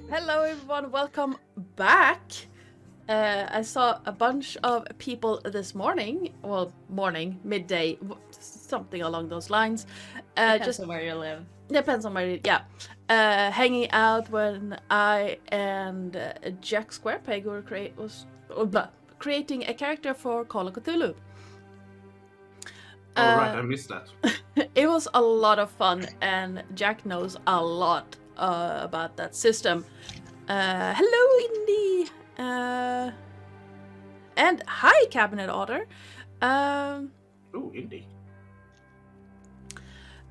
Hello everyone, welcome back. I saw a bunch of people this morning, well, morning, midday, something along those lines. Depends on where you live. Depends on where you, yeah. Hanging out when I and Jack Squarepeg were creating a character for Call of Cthulhu. Oh, right, I missed that. It was a lot of fun, and Jack knows a lot about that system. Hello, Indy! And hi, Cabinet Otter! Oh, Indy.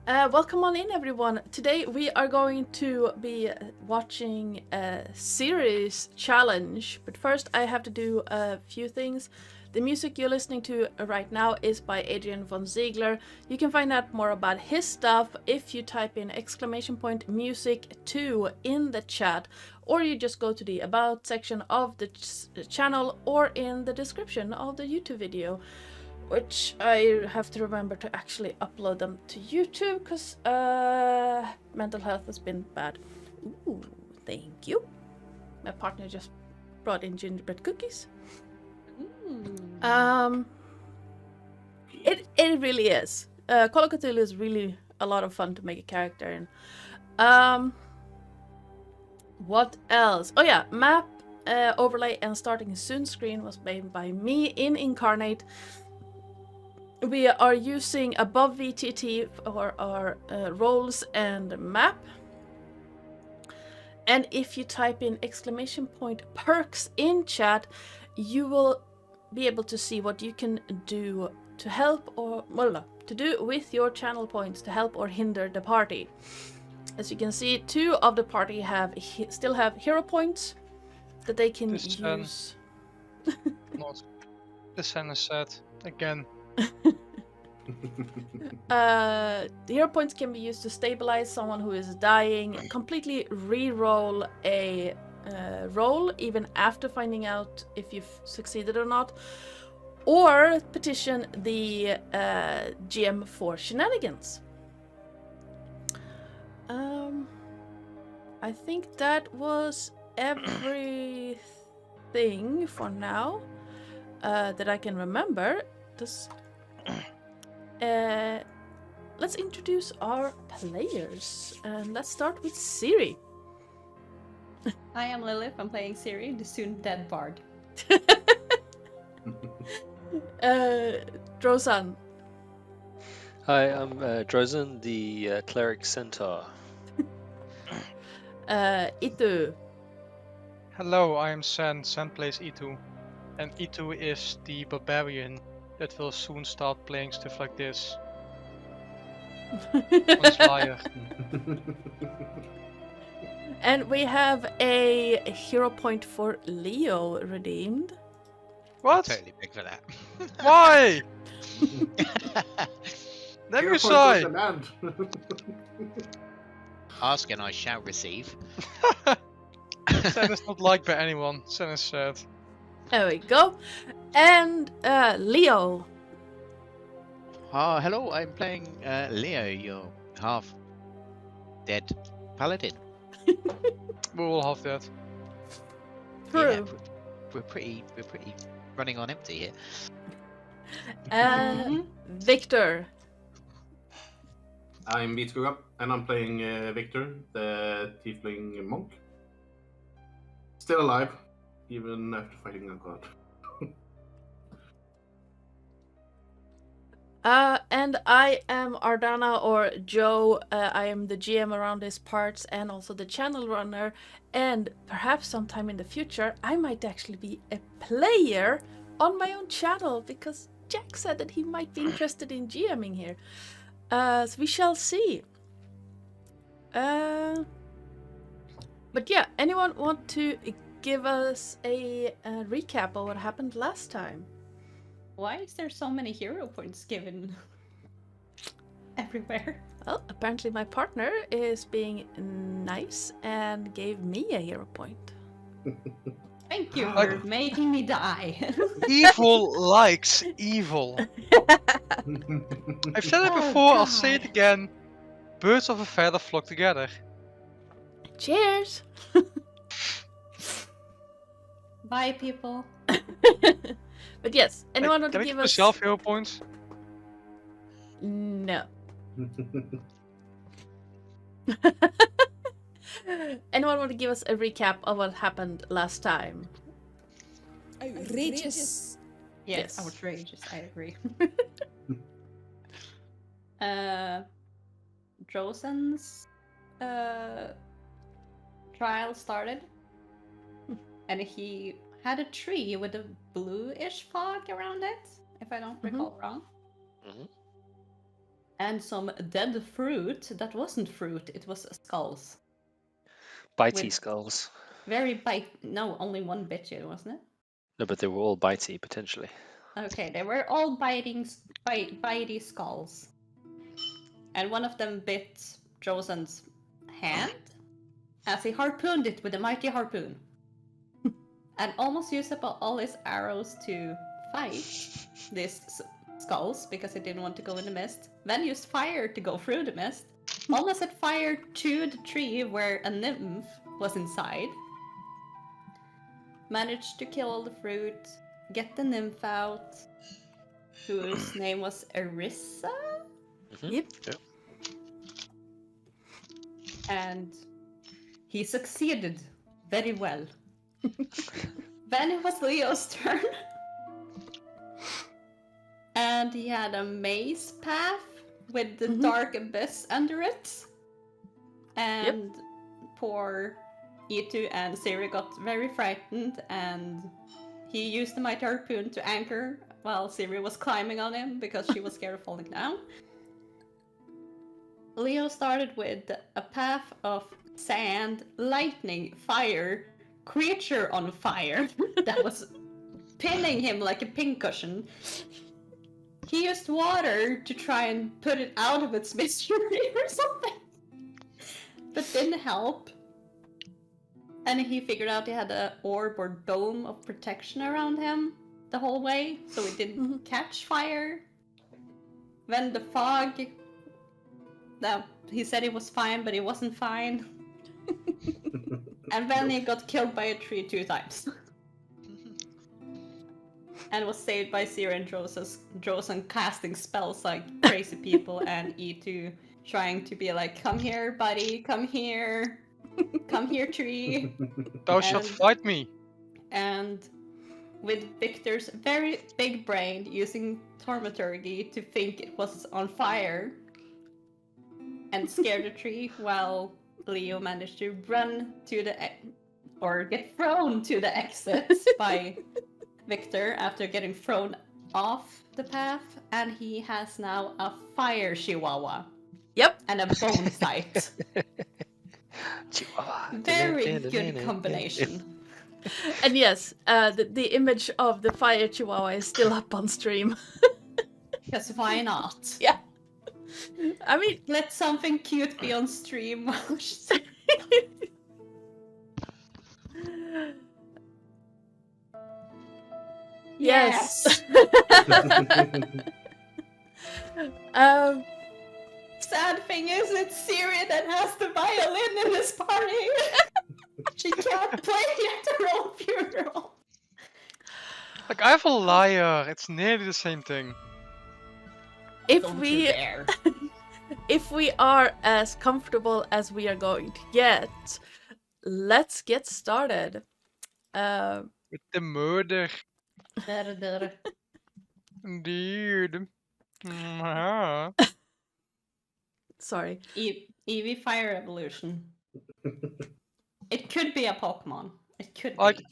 Welcome on in, everyone. Today we are going to be watching Ciri's challenge, but first I have to do a few things. The music you're listening to right now is by Adrian von Ziegler. You can find out more about his stuff if you type in !music2 in the chat, or you just go to the About section of the channel or in the description of the YouTube video, which I have to remember to actually upload them to YouTube because mental health has been bad. Ooh, thank you. My partner just brought in gingerbread cookies. It really is. Call of Cthulhu is really a lot of fun to make a character in. What else? Oh yeah, map overlay and starting soon screen was made by me in Incarnate. We are using above VTT for our roles and map. And if you type in !perks in chat, you will be able to see what you can do to help or, well, to do with your channel points to help or hinder the party. As you can see, 2 of the party still have hero points that they can use. Not. The sun is set again. The hero points can be used to stabilize someone who is dying, completely re-roll a roll even after finding out if you've succeeded or not, or petition the GM for shenanigans. I think that was everything for now that I can remember. Let's introduce our players, and let's start with Ciri. I am Lillith, I'm playing Ciri, the soon dead bard. Drosan. Hi, I'm Drozen, the cleric centaur. Itu. Hello, I am Sen. Sen plays Itu. And Itu is the barbarian that will soon start playing stuff like this. Honest liar. And we have a hero point for Leo redeemed. What? Totally big for that. Why? Let me say. Ask and I shall receive. Sen is not liked by anyone. Sen is sad. There we go. And Leo. Hello, I'm playing Leo, your half dead paladin. We all have that. True. Yeah, we're pretty running on empty here. Victor. I'm Viskugga, and I'm playing Victor, the tiefling monk. Still alive, even after fighting a god. And I am Ardana, or Joe. I am the GM around these parts and also the channel runner. And perhaps sometime in the future, I might actually be a player on my own channel, because Jack said that he might be interested in GMing here. So we shall see. But yeah, anyone want to give us a recap of what happened last time? Why is there so many hero points given everywhere? Well, apparently my partner is being nice and gave me a hero point. Thank you for making me die. Evil likes evil. I've said it before, I'll say it again. Birds of a feather flock together. Cheers! Bye, people. But yes, anyone want Can to I give keep us? myself hero points? No. Anyone want to give us a recap of what happened last time? Outrageous. Yes, Yes. outrageous. I agree. Drosen's trial started, and he had a tree with a bluish fog around it, if I don't recall wrong. Mhm. And some dead fruit that wasn't fruit, it was skulls. Bitey With- skulls. Very no, only one bit you, wasn't it? No, but they were all bitey potentially. Okay, they were all bitey skulls. And one of them bit Drosen's hand as he harpooned it with a mighty harpoon. And almost used up all his arrows to fight these skulls because he didn't want to go in the mist. Then used fire to go through the mist. Almost set fire to the tree where a nymph was inside. Managed to kill all the fruit, get the nymph out, whose name was Erissa? Yep. Yep. And he succeeded very well. Then it was Leo's turn. And he had a maze path with the dark abyss under it. And poor E2 and Ciri got very frightened, and he used the mighty harpoon to anchor while Ciri was climbing on him because she was scared of falling down. Leo started with a path of sand, lightning, fire, creature on fire that was pinning him like a pincushion. He used water to try and put it out of its misery or something, but didn't help. And he figured out he had an orb or dome of protection around him the whole way, so it didn't catch fire. Then the fog... he said he was fine, but he wasn't fine. And then he got killed by a tree 2 times. And was saved by Ciri and Drosen casting spells like crazy people, and E2 trying to be like, come here, buddy, come here. Come here, tree. Thou shalt fight me. And with Victor's very big brain using thaumaturgy to think it was on fire and scare the tree, while Leo managed to run to the or get thrown to the exit by Victor after getting thrown off the path, and he has now a fire chihuahua. Yep. And a bone sight. Chihuahua. Very good combination. And yes, the image of the fire chihuahua is still up on stream. Because why not? Yeah. I mean, Let something cute be on stream. yes. Sad thing is, it's Ciri that has the violin in this party. She can't play at her own funeral. Like, I have a lyre. It's nearly the same thing. if Don't you we dare. if we are as comfortable as we are going to get, let's get started. With the murder. Murder. Indeed. Mhm. Sorry. Eevee Fire Evolution. It could be a Pokemon. It could Like, be.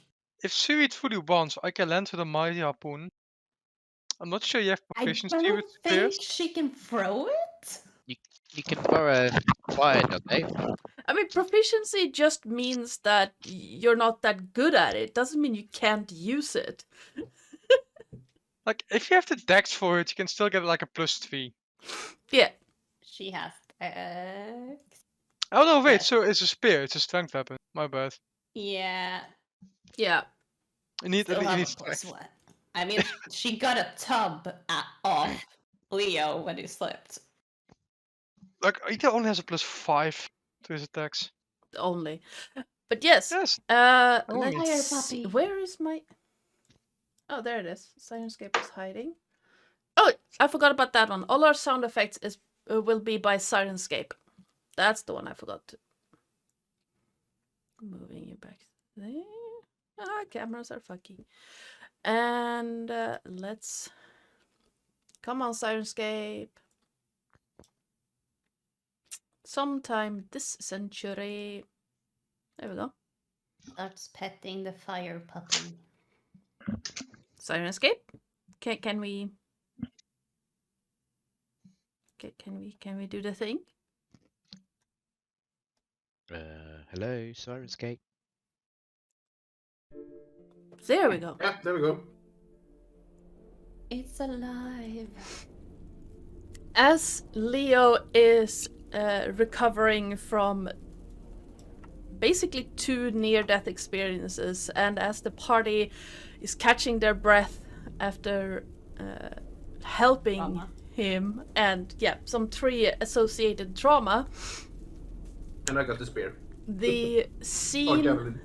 if Ciri fully wants, I can land with a mighty harpoon. I'm not sure you have I proficiency don't with think spears. she can throw it. You can throw a fire dog, eh? I mean, proficiency just means that you're not that good at it. Doesn't mean you can't use it. Like, if you have the dex for it, you can still get like a +3. Yeah. She has. Oh no, wait, Yes. so it's a spear, it's a strength weapon. My bad. Yeah. Yeah. You need, Still you have need a plus strength. 1. I mean, she got a tub off Leo when he slipped. Like, Ita only has a +5 to his attacks. Only. But yes, Yes. let's Fire see. puppy. Where is my... Oh, there it is. Sirenscape is hiding. Oh, I forgot about that one. All our sound effects will be by Sirenscape. That's the one I forgot to. Moving you back there. Ah, cameras are fucky. And let's... Come on, Sirenscape. Sometime this century. There we go. That's petting the fire puppy. Sirenscape. Can we... Can we do the thing? Hello, Sirenscape. There we go. Yeah, there we go. It's alive. As Leo is recovering from basically 2 near-death experiences, and as the party is catching their breath after helping Trauma. him, and yeah, some 3 associated trauma, And I got the spear. the Or scene javelin.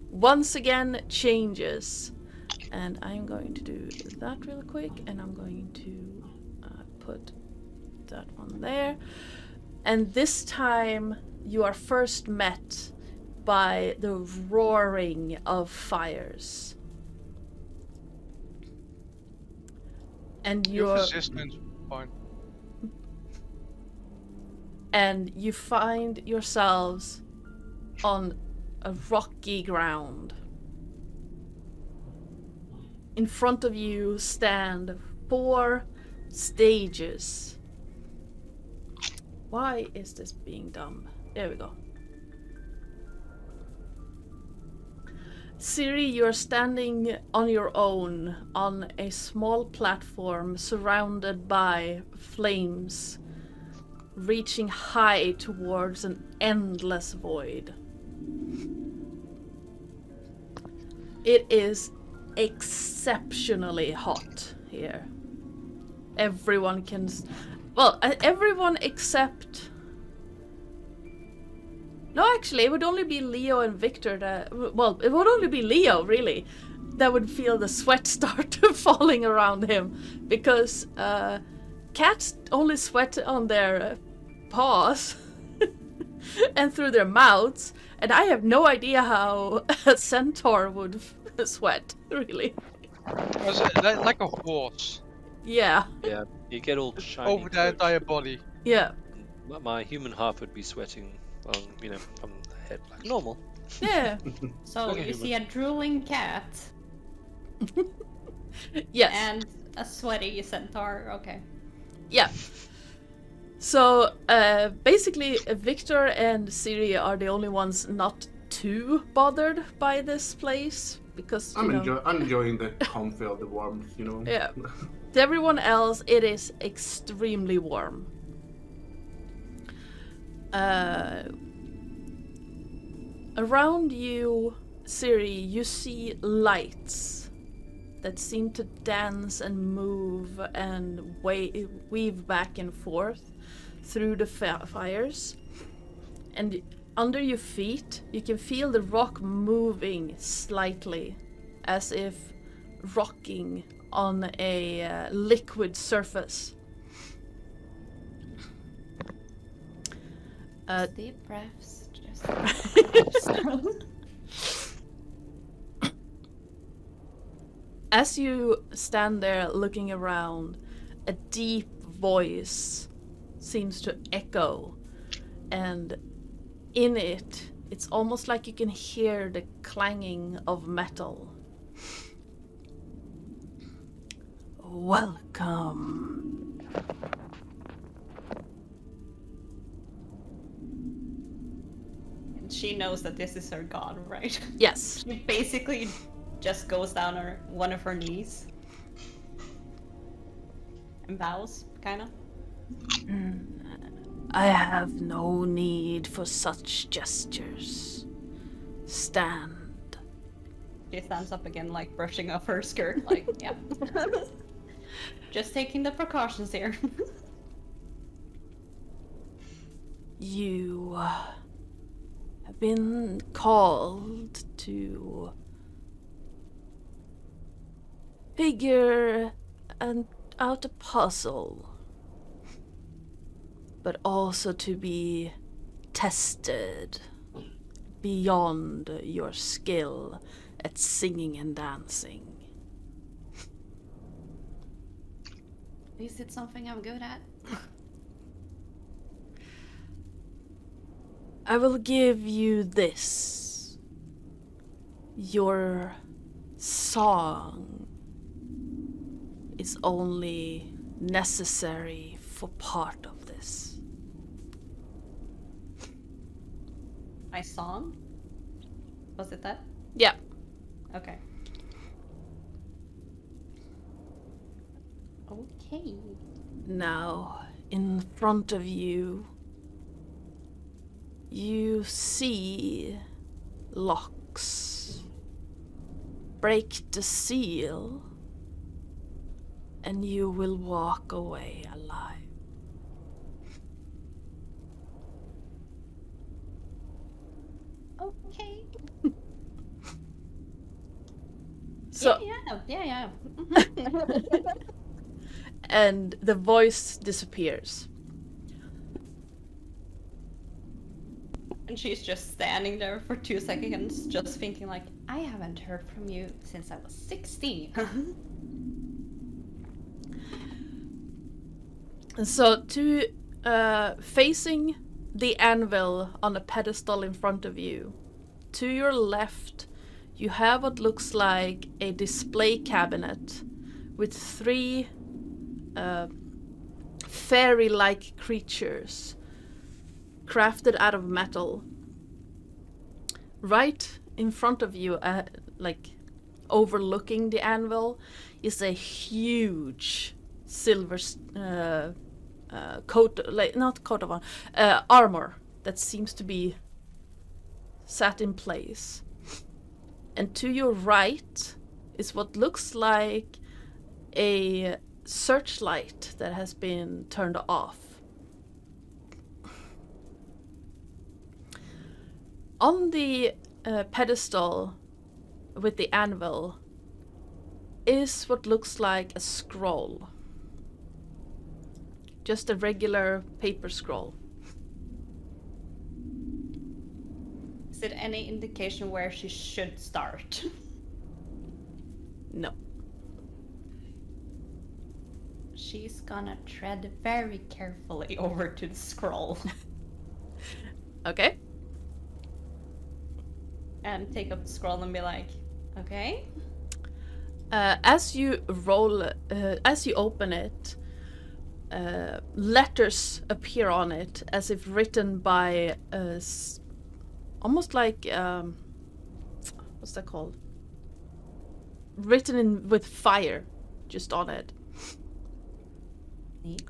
once again changes. And I'm going to do that real quick, and I'm going to put that one there. And this time you are first met by the roaring of fires. And Your you're... resistance point. And you find yourselves on a rocky ground. In front of you stand 4 stages. Why is this being dumb? There we go. Ciri, you're standing on your own on a small platform surrounded by flames, reaching high towards an endless void. It is exceptionally hot here. Everyone can... Well, everyone except... No, actually, it would only be Leo and Victor that... Well, it would only be Leo, really, that would feel the sweat start falling around him. Because cats only sweat on their paws and through their mouths. And I have no idea how a centaur would sweat, really. Was it like a horse Yeah, Yeah, you get all shiny. over their entire body? yeah, My human half would be sweating on, from the head like normal. yeah. So Okay, you but- see a drooling cat Yes, and a sweaty centaur. Okay. yeah. So, basically, Victor and Ciri are the only ones not too bothered by this place, because, I'm enjoying the comfy of the warmth, Yeah. To everyone else, it is extremely warm. Around you, Ciri, you see lights that seem to dance and move and weave back and forth through the fires. And under your feet, you can feel the rock moving slightly, as if rocking on a liquid surface. Deep breaths. Just... As you stand there looking around, a deep voice seems to echo, and in it, it's almost like you can hear the clanging of metal. Welcome. And she knows that this is her god, right? Yes. She basically just goes down on one of her knees and bows, kind of. I have no need for such gestures. Stand. She stands up again, like brushing off her skirt, like, yeah. Just taking the precautions here. You have been called to figure out a puzzle, but also to be tested beyond your skill at singing and dancing. Is it something I'm good at? I will give you this. Your song is only necessary for part of this. My song? Was it that? Yeah. Okay. Okay. Now, in front of you, you see locks. Break the seal, and you will walk away alive. Okay. So, Yeah. and the voice disappears. And she's just standing there for 2 seconds, just thinking like, I haven't heard from you since I was 16. And so, facing the anvil on a pedestal in front of you, to your left, you have what looks like a display cabinet with 3 fairy-like creatures crafted out of metal. Right in front of you, like overlooking the anvil, is a huge silver armor that seems to be sat in place. And to your right is what looks like a searchlight that has been turned off. On the pedestal with the anvil is what looks like a scroll. Just a regular paper scroll. Is it any indication where she should start? No. She's gonna tread very carefully over to the scroll Okay. and take up the scroll and be like, okay. As you open it, letters appear on it as if written by almost like what's that called? Written in with fire, just on it. Neat.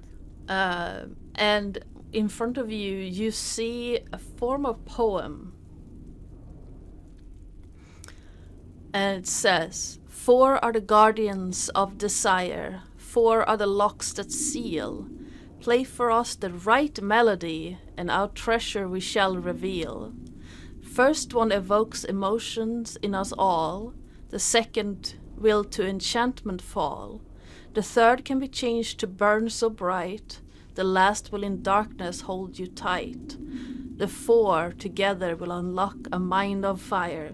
And in front of you, you see a form of poem. And it says, 4 are the guardians of desire, 4 are the locks that seal. Play for us the right melody, and our treasure we shall reveal. First one evokes emotions in us all, the second will to enchantment fall. The third can be changed to burn so bright, the last will in darkness hold you tight. The 4 together will unlock a mind of fire.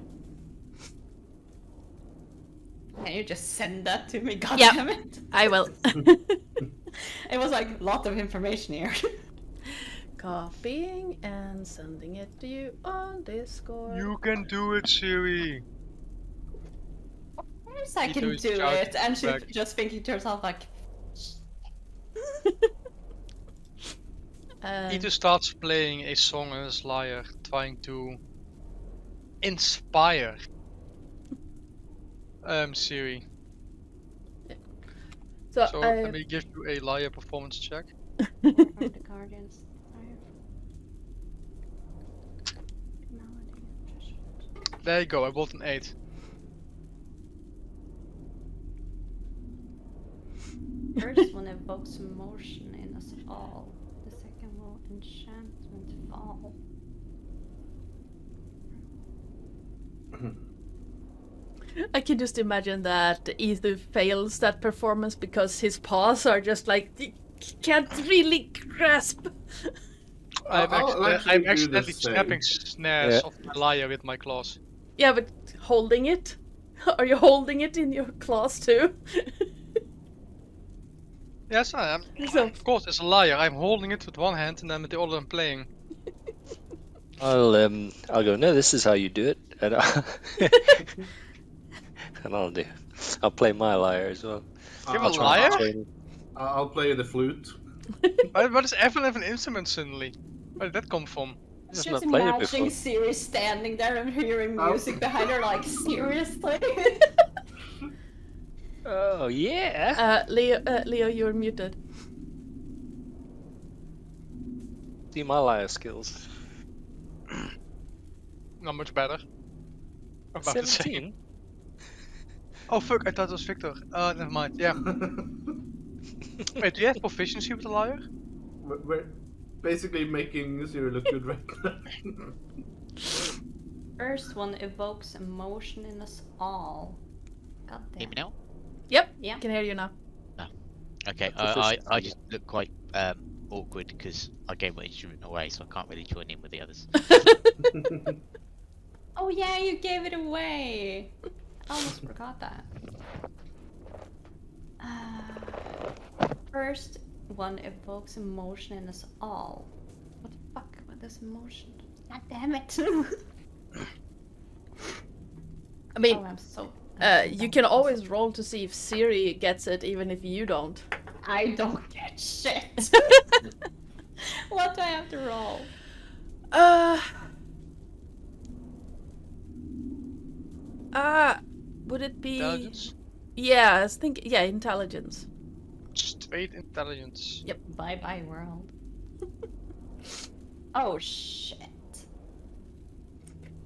Can you just send that to me? God Yeah. damn it. I will. It was like a lot of information here. Copying and sending it to you on Discord. You can do it, Ciri. Of course I can Ito is do shouting it. And she's back. just thinking to herself like, Ito starts playing a song on his lyre, trying to inspire Ciri. So, So let me give you a lyre performance check. are the guardians. There you go, I rolled an 8. First one evokes emotion in us all. The second will enchantment fall. I can just imagine that Ethu fails that performance because his paws are just like he can't really grasp. I'll actually I'm do the accidentally same. snapping snares of my lyre with my claws. Yeah, but holding it? Are you holding it in your claws too? Yes, I am. So- Of course, as a lyre, I'm holding it with one hand and then with the other I'm playing. I'll go. No, this is how you do it, and and I'll play my lyre as well. You have I'll a try- lyre? Training. I'll play the flute. Why does everyone have an instrument suddenly? Where did that come from? Just Just not played it imagining before. Ciri standing there and hearing music behind her, like, seriously? Oh yeah. Leo, you're muted. See my lyre skills. Not much better. About the same. 17. Oh fuck, I thought it was Victor. Never mind, yeah. Wait, do you have proficiency with the lyre? We're basically making Ciri look good right now. First one evokes emotion in us all. God Hear damn. me now? Yep, Yeah. can hear you now. Okay, Proficiency. I just look quite awkward because I gave my instrument away, so I can't really join in with the others. Oh yeah, you gave it away! I almost forgot that. First one evokes emotion in us all. What the fuck with this emotion? God damn it! I mean, Oh, I'm so you can always roll to see if Ciri gets it, even if you don't. I don't get shit. What do I have to roll? Would it be? Intelligence? Yeah, I was thinking. Yeah, intelligence. Straight intelligence. Bye bye world. Oh shit.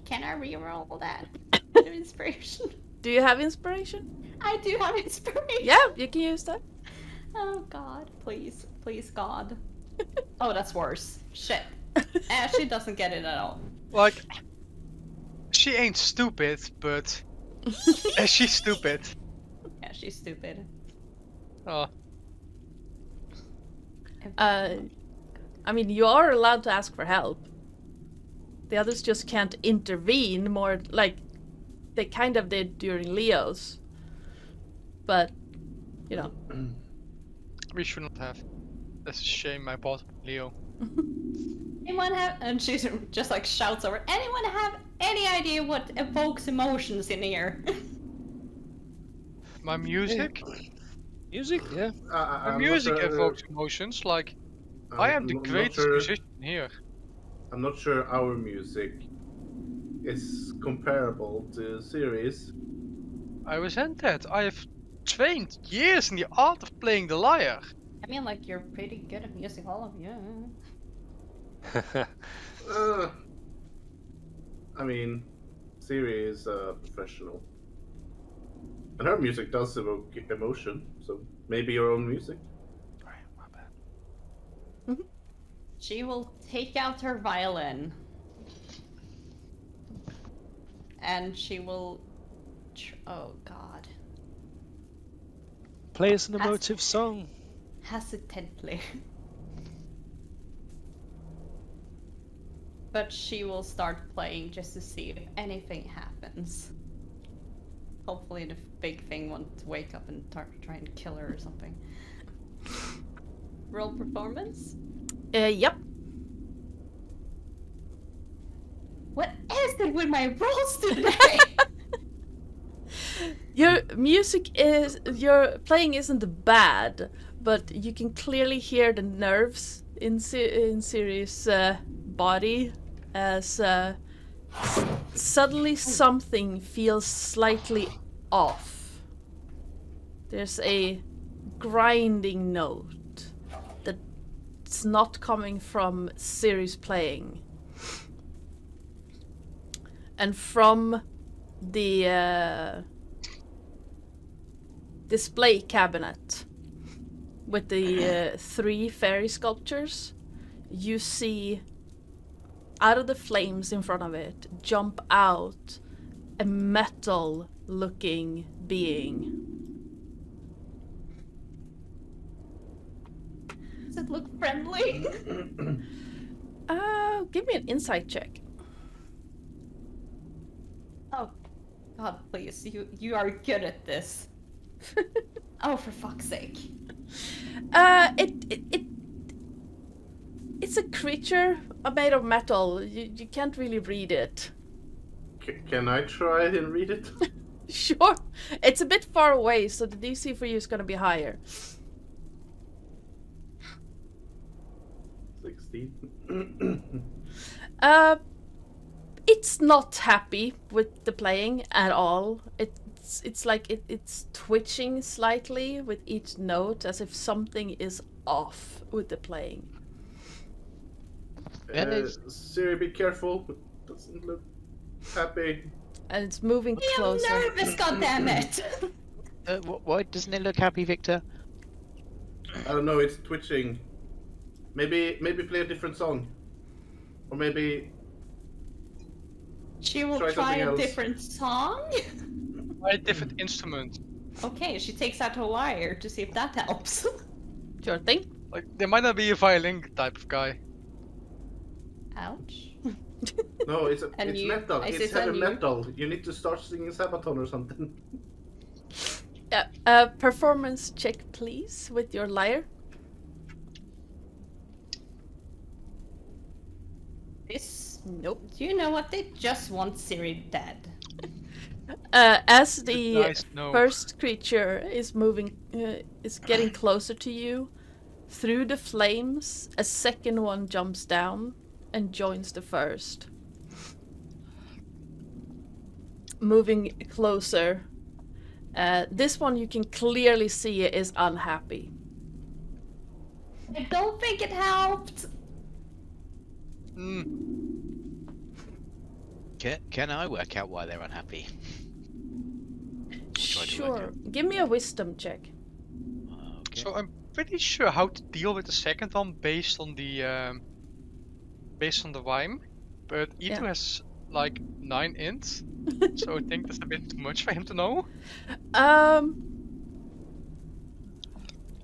Can I reroll that? Inspiration. Do you have inspiration? I do have inspiration. Yeah, you can use that. Oh god, please, please god. Oh, that's worse. Shit. She doesn't get it at all. Like, she ain't stupid, but she's stupid. Yeah, she's stupid. Oh, I mean, you are allowed to ask for help. The others just can't intervene more, like they kind of did during Leo's. But, you know. we shouldn't have. That's a shame I bought Leo. Anyone have? And she just like shouts over. Anyone have any idea what evokes emotions in here? My music? Music? Yeah. My I'm music not sure, evokes emotions, like, I am the I'm not greatest sure- musician here. I'm not sure our music is comparable to Ciri's. I resent that. I have trained years in the art of playing the lyre. I mean, like you're pretty good at music, all of you. I mean, Ciri is a professional. And her music does evoke emotion, so maybe your own music. My bad. She will take out her violin. And she will... oh god. Play us an emotive song. Hesitantly. But she will start playing just to see if anything happens. Hopefully the big thing won't wake up and try and kill her or something. Roll performance? Yep. What is it with my rolls today? Your playing isn't bad, but you can clearly hear the nerves in Ciri's body as suddenly something feels slightly off. There's a grinding note that's not coming from Ciri's playing. And from the display cabinet with the 3 fairy sculptures, you see out of the flames in front of it jump out a metal-looking being. Does it look friendly? Give me an insight check. Oh, God, please, you are good at this. Oh, for fuck's sake. It's a creature made of metal. You can't really read it. Can I try and read it? Sure. It's a bit far away, so the DC for you is gonna be higher. 16. It's not happy with the playing at all. It's like it's twitching slightly with each note, as if something is off with the playing. Ciri, be careful. It doesn't look happy. And it's moving I'm closer. nervous, goddammit! Why doesn't it look happy, Victor? I don't know, it's twitching. Maybe play a different song. Or maybe She will Try try something a else. different song? Try a different instrument. Okay, she takes out a wire to see if that helps. Sure thing. Like, there might not be a violin type of guy. Ouch. no, it's And you- metal. I It's sit on heavy you. metal. You need to start singing Sabaton or something. Yeah. Performance check, please, with your lyre. This. Nope. Do you know what? They just want Ciri dead. As the Nice, no. first creature is moving, is getting closer to you, through the flames, a second one jumps down and joins the first. Moving closer. This one you can clearly see is unhappy. I don't think it helped. Hmm. Can I work out why they're unhappy? Try to work Sure. Give me a wisdom check. Okay. So I'm pretty sure how to deal with the second one based on the rhyme, but E2 Yeah. has like 9 int, so I think that's a bit too much for him to know.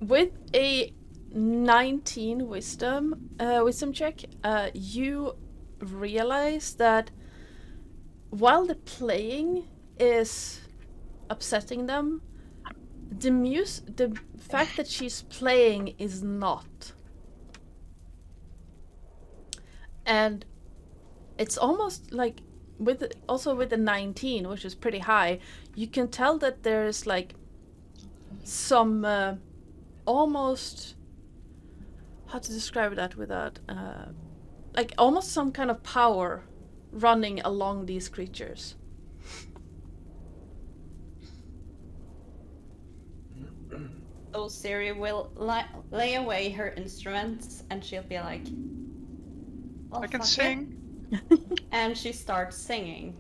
With a 19 wisdom check, you realize that while the playing is upsetting them, the fact that she's playing is not. And it's almost like with the 19, which is pretty high, you can tell that there's like some almost, how to describe that without like almost some kind of power running along these creatures. So Ciri will lay away her instruments and she'll be like, well, I can fuck sing. it. And she starts singing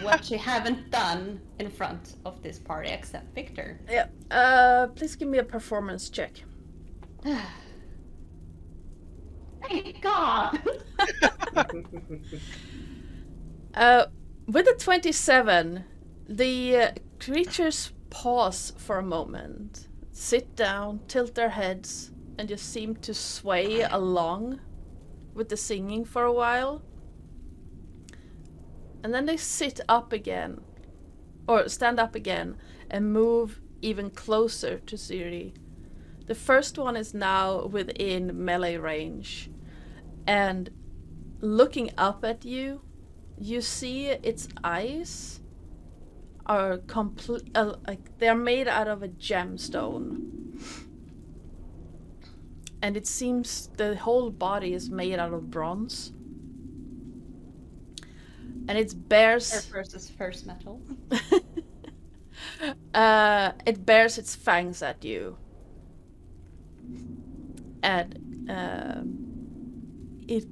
what she haven't done in front of this party except Victor. Yeah. Please give me a performance check. Thank God! With a 27, the creatures pause for a moment, sit down, tilt their heads, and just seem to sway along with the singing for a while. And then they sit up again, or stand up again, and move even closer to Ciri. The first one is now within melee range, and looking up at you, you see its eyes are like they're made out of a gemstone. And it seems the whole body is made out of bronze. And it bears versus first metal. it bears its fangs at you. And it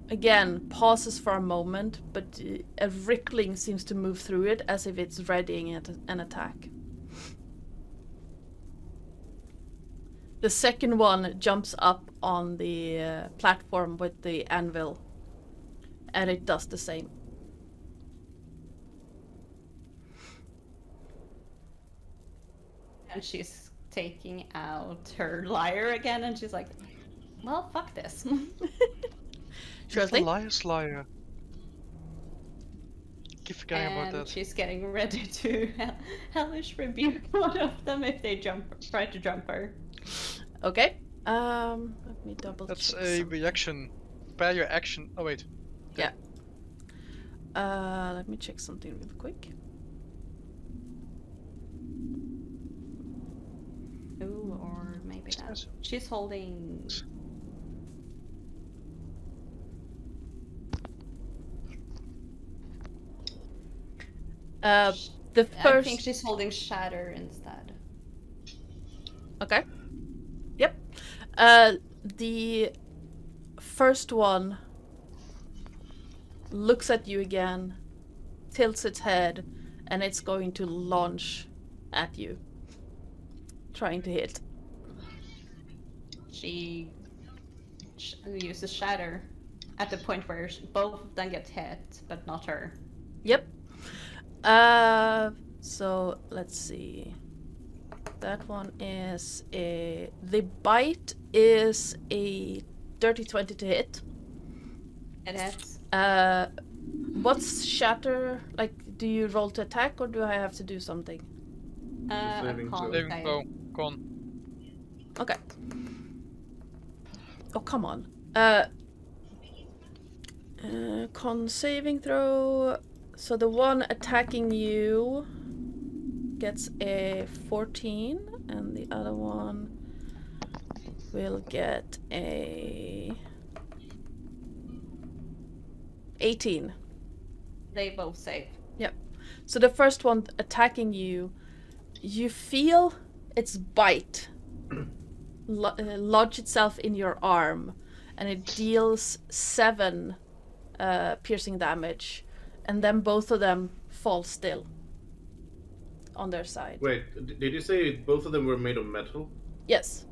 again pauses for a moment, but a rippling seems to move through it as if it's readying an attack. The second one jumps up on the platform with the anvil, and it does the same. And she's taking out her lyre again, and she's like, well, fuck this. Sure It's the thing. liar's liar. Keep forgetting about And that. she's getting ready to hellish rebuke one of them if they try to jump her. Okay. Let me double That's check. a Something. reaction. Prepare your action. Oh wait. Yeah. Let me check something real quick. Ooh, or maybe that. Yes. She's holding. The I first. think she's holding shatter instead. Okay. Yep. The first one looks at you again, tilts its head, and it's going to launch at you, trying to hit. She uses shatter at the point where both of them get hit, but not her. Yep. So let's see. That one is a. The bite is a dirty 20 to hit. It hits. What's shatter? Like, do you roll to attack or do I have to do something? A saving con throw. Saving save. throw. Con. Okay. Oh, come on. Con saving throw. So the one attacking you gets a 14, and the other one will get a 18. They both save. So the first one attacking you, you feel its bite lodge itself in your arm, and it deals 7 piercing damage, and then both of them fall still on their side. Wait, did you say both of them were made of metal? Yes.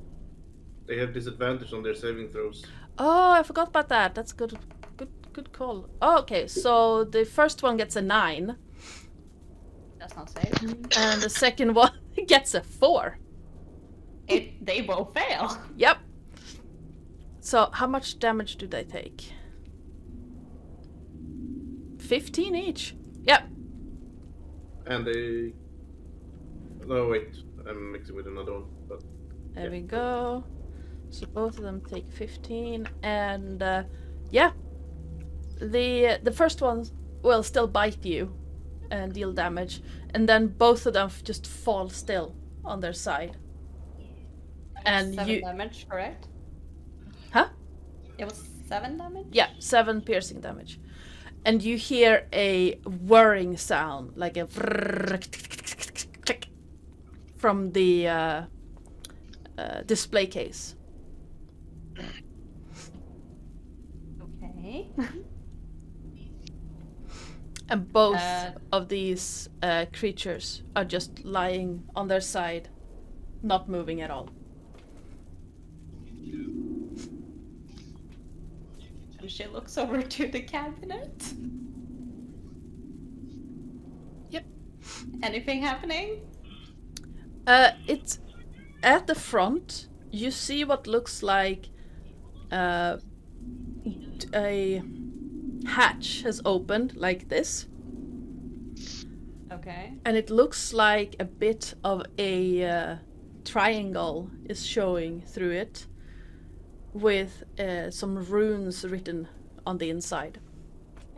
They have disadvantage on their saving throws. Oh, I forgot about that. That's good call. Oh, okay, so the first one gets a 9, Does not save. and the second one gets a 4. They both fail. Yep. So how much damage do they take? 15 each. Yep. And they... No, wait. I'm mixing with another one. But There Yeah. we go. So both of them take 15, and yeah, the first one will still bite you and deal damage, and then both of them just fall still on their side. And 7 you, damage, correct? huh? It was 7 damage? Yeah, 7 piercing damage, and you hear a whirring sound, like a from the display case. Okay. And both Uh, of these creatures are just lying on their side, not moving at all. And she looks over to the cabinet. Yep. Anything happening? It's at the front. You see what looks like a hatch has opened like this, Okay. and it looks like a bit of a triangle is showing through it, with some runes written on the inside.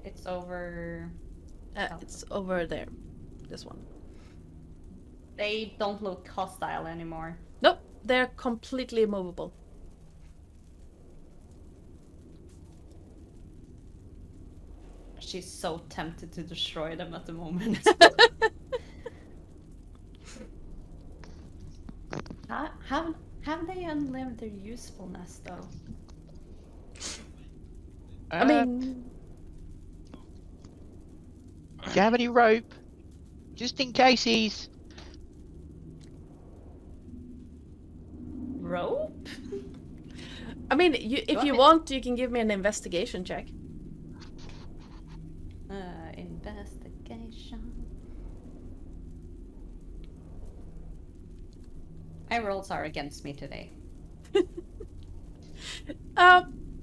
It's over. Oh. It's over there. This one. They don't look hostile anymore. Nope, they're completely immovable. She's so tempted to destroy them at the moment. Have they unlived their usefulness though? I mean, Do you have any rope? Just in cases. Rope? if you want, you can give me an investigation check. Investigation. My rolls are against me today.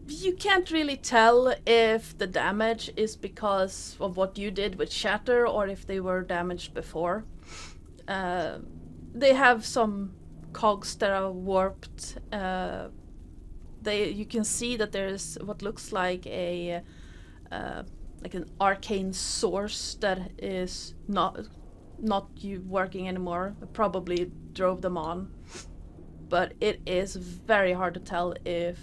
You can't really tell if the damage is because of what you did with Shatter or if they were damaged before. They have some cogs that are warped. You can see that there's what looks like an arcane source that is not you working anymore. Probably drove them on, but it is very hard to tell if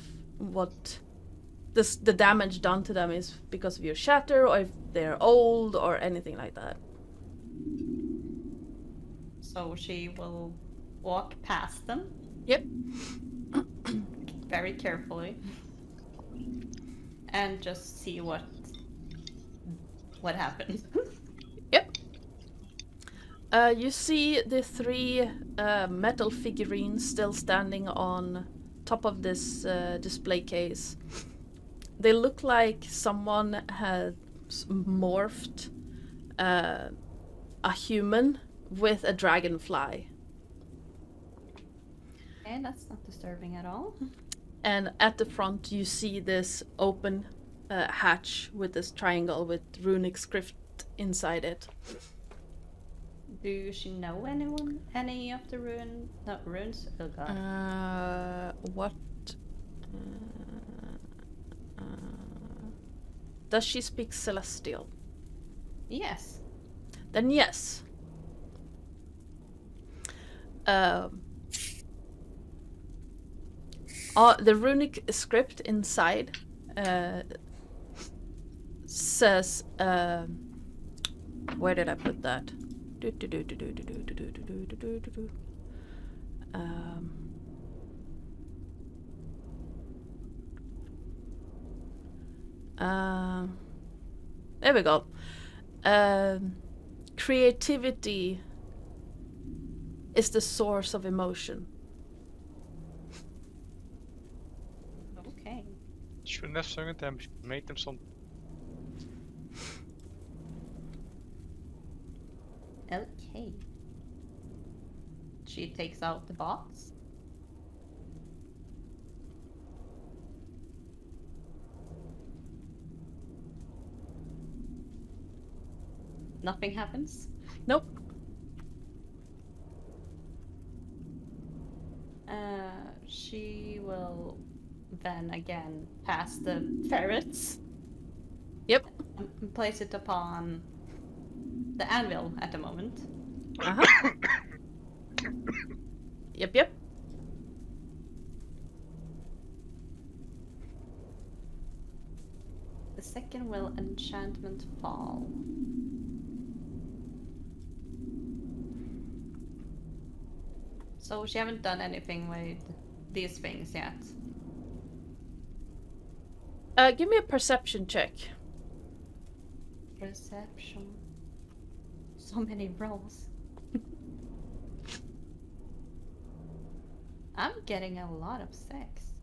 the damage done to them is because of your Shatter or if they're old or anything like that. So she will walk past them. Yep. Very carefully. And just see what happens. Yep. You see the 3 metal figurines still standing on top of this display case. They look like someone has morphed a human with a dragonfly. Okay, that's not disturbing at all. And at the front you see this open hatch with this triangle with runic script inside it. Do she know any of the runes? Oh god. What? Does she speak Celestial? Yes. Then yes. The runic script inside says, where did I put that? There we go. Creativity is the source of emotion. Okay. Shouldn't have sung it them, made them some. Okay. She takes out the box. Nothing happens. Nope. She will then again pass the ferrets. Yep. And place it upon the anvil at the moment. Uh-huh. Yep. The second will enchantment fall. So she haven't done anything with these things yet. Give me a perception check. Perception. So many rolls. I'm getting a lot of sex.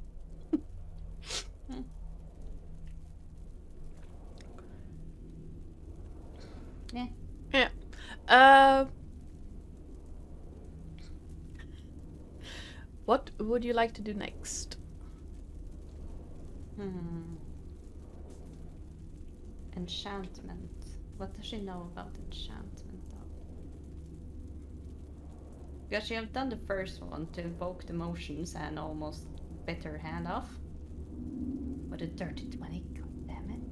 Yeah. Yeah. What would you like to do next? Enchantment. What does she know about enchantment though? Because she have done the first one to evoke the motions and almost bit her hand off. What a dirty 20, god damn it.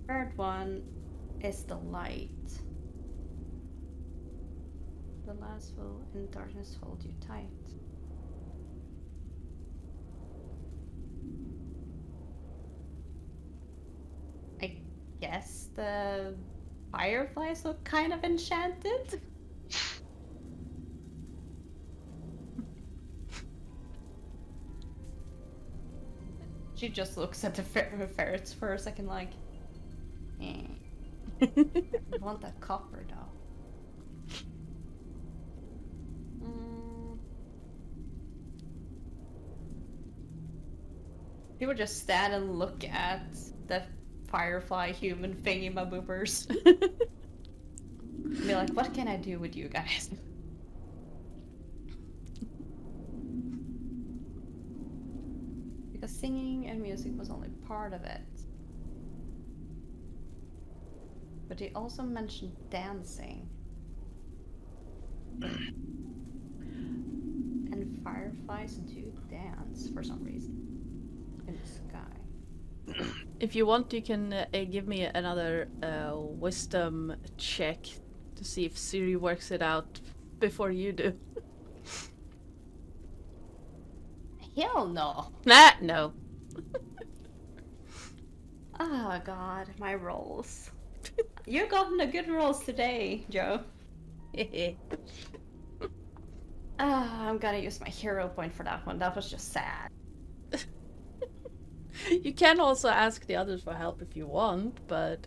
Third one is the light. The last will in darkness hold you tight. I guess the fireflies look kind of enchanted. She just looks at the ferrets for a second like, eh. I want that copper though. He would just stand and look at the firefly human thingy-maboopers. be like, what can I do with you guys? Because singing and music was only part of it. But he also mentioned dancing. And fireflies do dance for some reason in the sky. If you want, you can give me another wisdom check to see if Ciri works it out before you do. Hell no! Nah, no. Oh god, my rolls. You've gotten a good rolls today, Joe. I'm gonna use my hero point for that one. That was just sad. You can also ask the others for help if you want, but...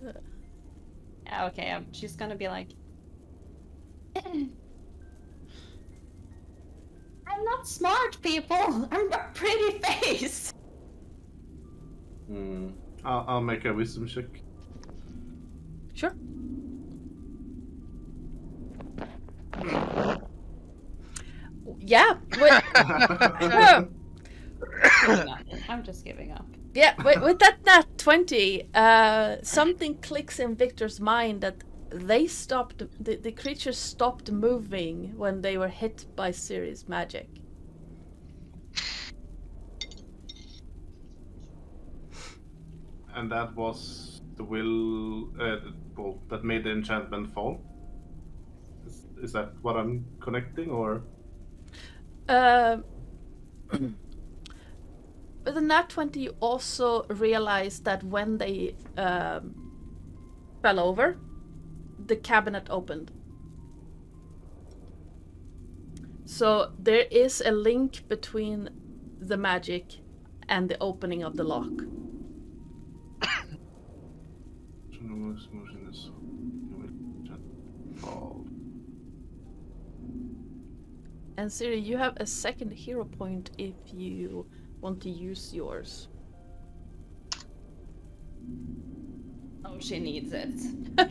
Okay, she's gonna be like... I'm not smart, people! I'm a pretty face! I'll make a wisdom check. Sure. Yeah. I'm just giving up. Yeah, with that nat 20, something clicks in Victor's mind that they stopped, the creatures stopped moving when they were hit by Ciri's magic. And that was the will that made the enchantment fall? Is that what I'm connecting, or? With the nat 20, you also realized that when they fell over, the cabinet opened. So there is a link between the magic and the opening of the lock. And Ciri, you have a second hero point if you want to use yours. Oh, she needs it.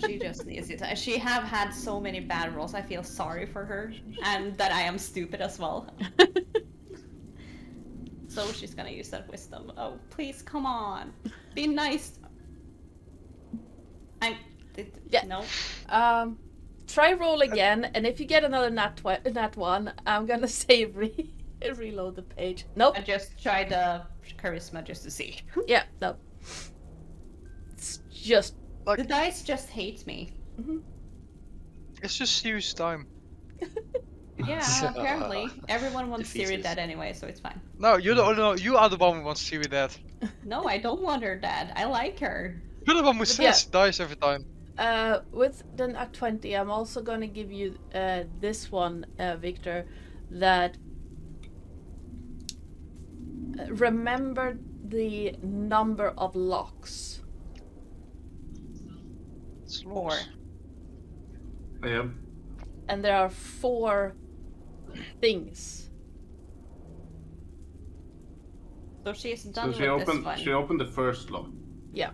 She just needs it. She have had so many bad rolls. I feel sorry for her, and that I am stupid as well. So she's gonna use that wisdom. Oh, please, come on, be nice. Yeah. No. Try roll again, and if you get another nat 1, I'm gonna say reload the page. Nope. I just tried the charisma just to see. Yeah, no. It's just... The dice just hate me. Mm-hmm. It's just serious time. Yeah, apparently. Everyone wants Ciri Defeated. dead anyway, so it's fine. No, you don't. No, you are the one who wants Ciri dead. No, I don't want her dead. I like her. You're the one who Yeah. says dies every time. With the nat 20, I'm also gonna give you this one, Victor, that remember the number of locks. It's 4. lost. Yeah. And there are 4 things. So she's done So she with this one. she opened the first lock. Yeah.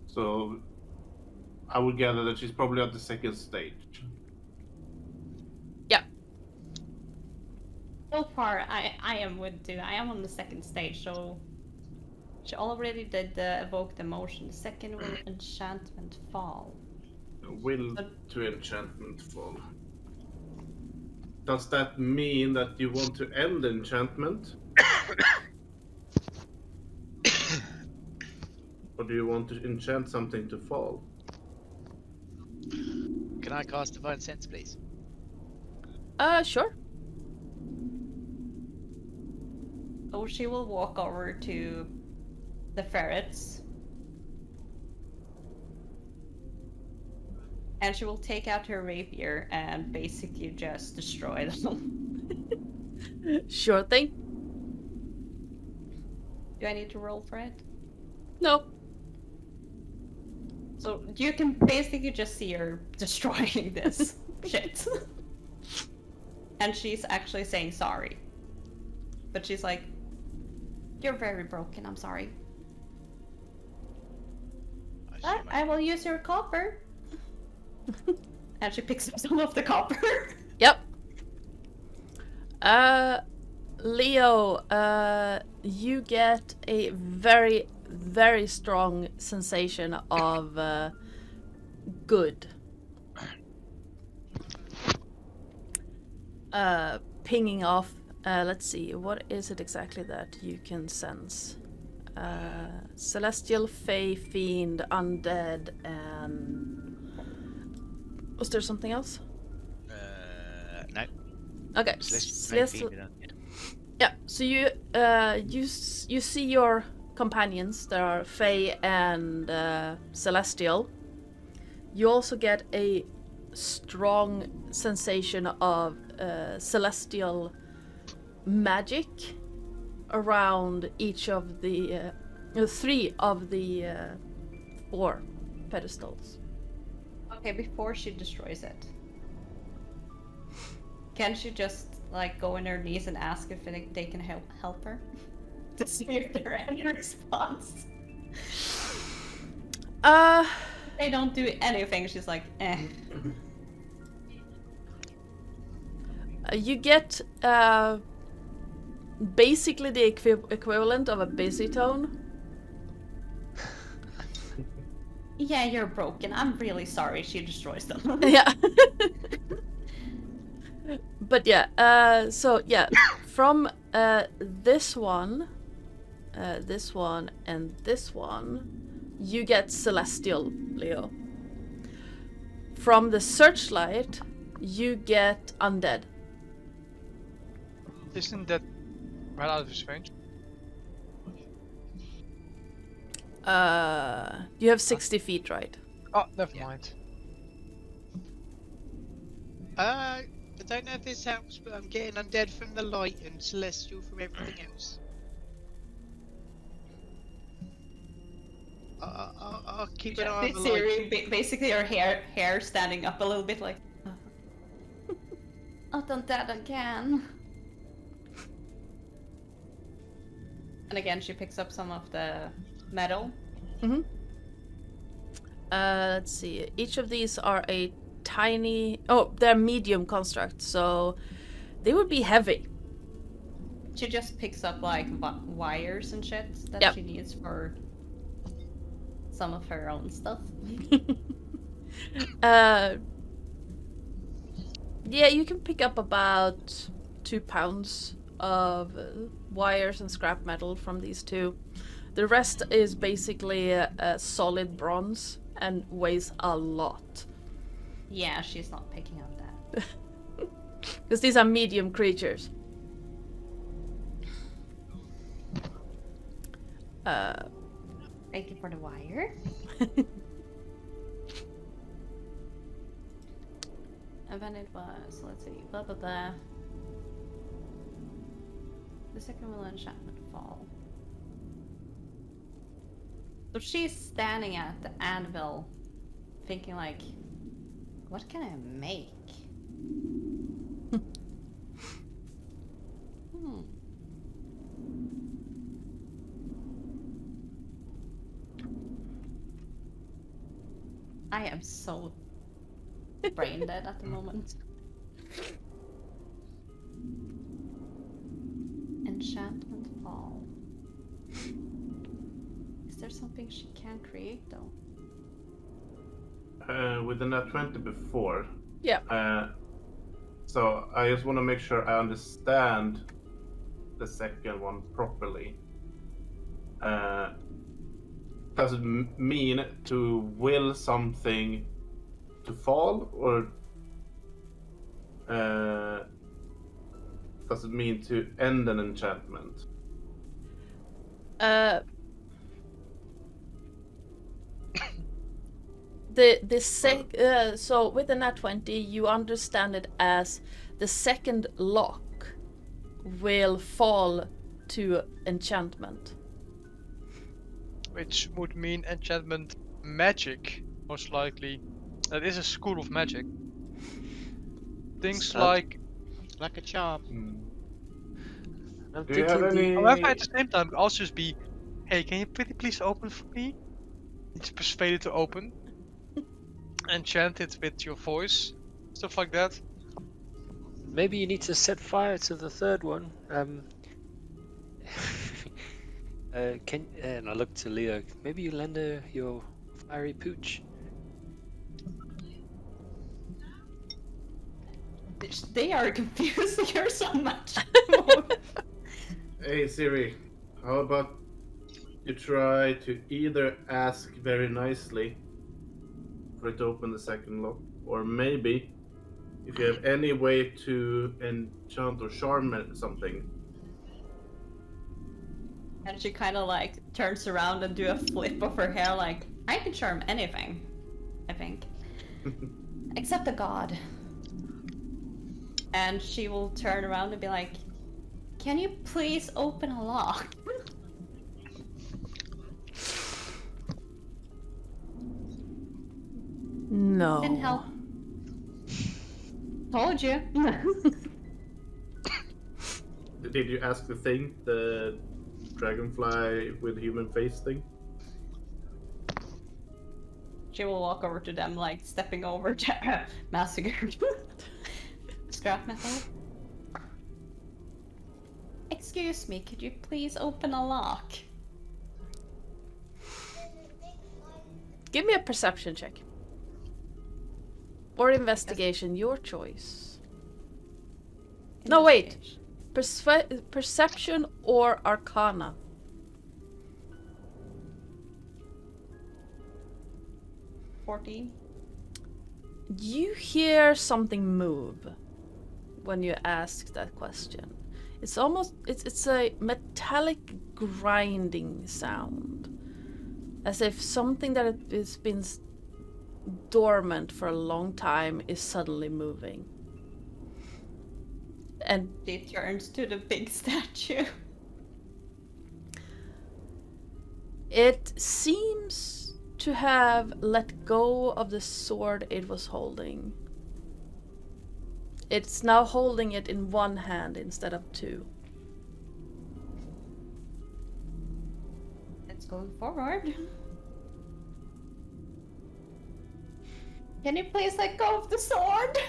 So I would gather that she's probably at the second stage. Yeah. So far, I am with Dude. I am on the second stage, so she already did the evoke the motion. The second will enchantment fall. Will to enchantment fall. Does that mean that you want to end the enchantment? Or do you want to enchant something to fall? Can I cast Divine Sense, please? Sure. So she will walk over to the ferrets. And she will take out her rapier and basically just destroy them. Sure thing. Do I need to roll for it? No. So you can basically just see her destroying this shit. And she's actually saying sorry. But she's like, you're very broken, I'm sorry. so much. I will use your copper. And she picks up some of the copper. Yep. Leo, you get a very, very strong sensation of good. Pinging off. Let's see, what is it exactly that you can sense? Celestial, Fey, Fiend, Undead, and... Was there something else? No. Okay. Celestial. Yeah, so you see your companions. There are Fey and Celestial. You also get a strong sensation of celestial magic around each of the 3 of the 4 pedestals. Okay, before she destroys it, can she just like go on her knees and ask if they can help her to see if there are any response? They don't do anything. She's like, eh. You get basically the equivalent of a busy tone. Yeah, you're broken. I'm really sorry. She destroys them. Yeah. But yeah, so yeah, from this one, and this one, you get Celestial, Leo. From the Searchlight, you get Undead. Isn't that right out of his range? You have 60 feet, right? Oh, never mind. I don't know if this helps, but I'm getting undead from the light and celestial from everything else. I'll keep an eye on the light. Ciri, basically her hair standing up a little bit like, I've done that again. And again, she picks up some of the metal. Mm-hmm. Let's see. Each of these are a tiny... Oh, they're medium constructs, so they would be heavy. She just picks up like wires and shit that Yep. she needs for some of her own stuff. Yeah, you can pick up about 2 pounds of wires and scrap metal from these 2. The rest is basically solid bronze and weighs a lot. Yeah, she's not picking up that. Because these are medium creatures. Thank you for the wire. And then it was, let's see, blah blah blah. The second will enchantment fall. So she's standing at the anvil, thinking like, what can I make? I am so brain dead at the moment. Enchantment fall. Is there something she can create though? With the nat 20 before. Yeah. So I just want to make sure I understand the second one properly. Does it mean to will something to fall, or does it mean to end an enchantment? So with the nat 20, you understand it as the second lock will fall to enchantment. Which would mean enchantment magic, most likely. That is a school of magic. Things like a charm. I'm Do you have thinking any? however, at the same time, it could also just be, hey, can you pretty please open for me? to persuade it to open. Enchant it with your voice, stuff like that. Maybe you need to set fire to the third one. And I look to Leo. Maybe you lend her your fiery pooch. They are confusing her so much. Hey Ciri, how about you try to either ask very nicely for it to open the second lock, or maybe if you have any way to enchant or charm something. And she kind of like turns around and do a flip of her hair like, I can charm anything, I think. Except a god. And she will turn around and be like, can you please open a lock? No. Didn't help. Told you. Did you ask the thing, the dragonfly with human face thing? She will walk over to them like stepping over to massacre. Scrap metal. Excuse me, could you please open a lock? Give me a perception check. Or investigation, your choice. No, wait. Perception or arcana. You hear something move when you ask that question. It's almost it's a metallic grinding sound, as if something that has been dormant for a long time is suddenly moving. And she turns to the big statue. It seems to have let go of the sword it was holding. It's now holding it in one hand instead of two. Let's go forward. Can you please let go of the sword?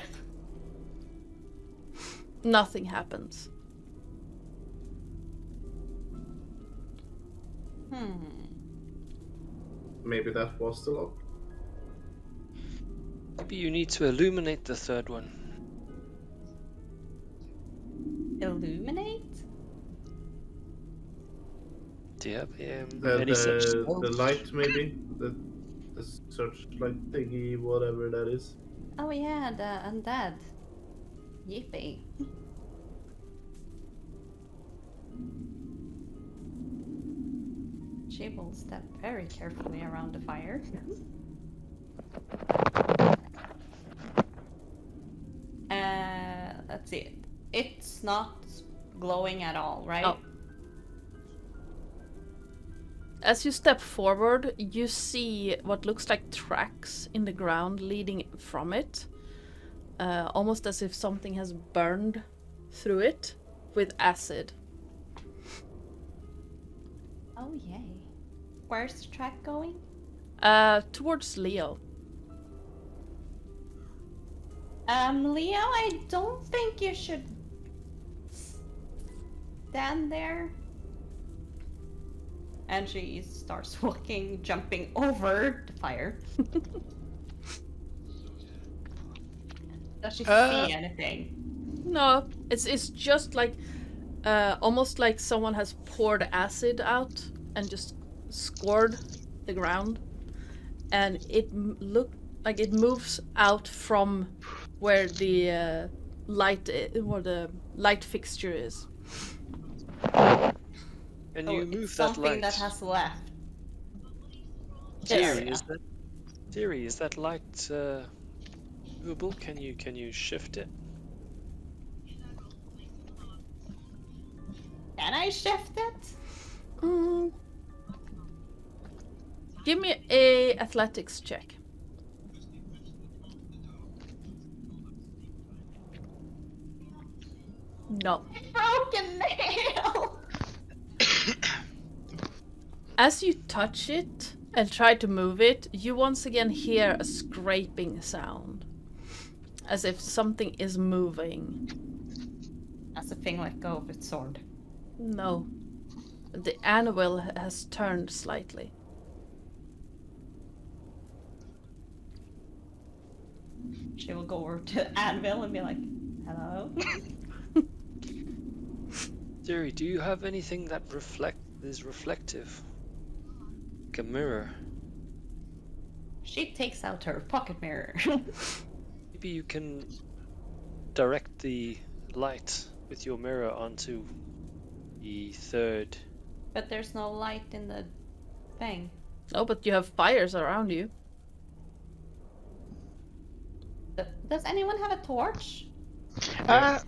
Nothing happens. Maybe that was the lock. Maybe you need to illuminate the third one. Illuminate? Do you have The, any such the spells? light, maybe? The searchlight thingy, whatever that is. Oh yeah, the undead. Yippee. She will step very carefully around the fire. Let's see. It's not glowing at all, right? No. As you step forward, you see what looks like tracks in the ground leading from it. Almost as if something has burned through it with acid. Oh yay. Where's the track going? Towards Leo. Leo, I don't think you should stand there. And she starts walking, jumping over the fire. Does she see anything? No, it's just like almost like someone has poured acid out and just scored the ground, and it looked like it moves out from where the light fixture is. Can Oh, you it's move that something light? that has left. Ciri, Yes. is that light movable? Can you shift it? Can I shift it? Give me a athletics check. No. Broken nail! As you touch it, and try to move it, you once again hear a scraping sound. As if something is moving. As the thing let go of its sword. No. The anvil has turned slightly. She will go over to Anvil and be like, hello? Ciri, do you have anything that is reflective? Like a mirror? She takes out her pocket mirror. Maybe you can direct the light with your mirror onto the third. But there's no light in the thing. Oh, but you have fires around you. Does anyone have a torch? I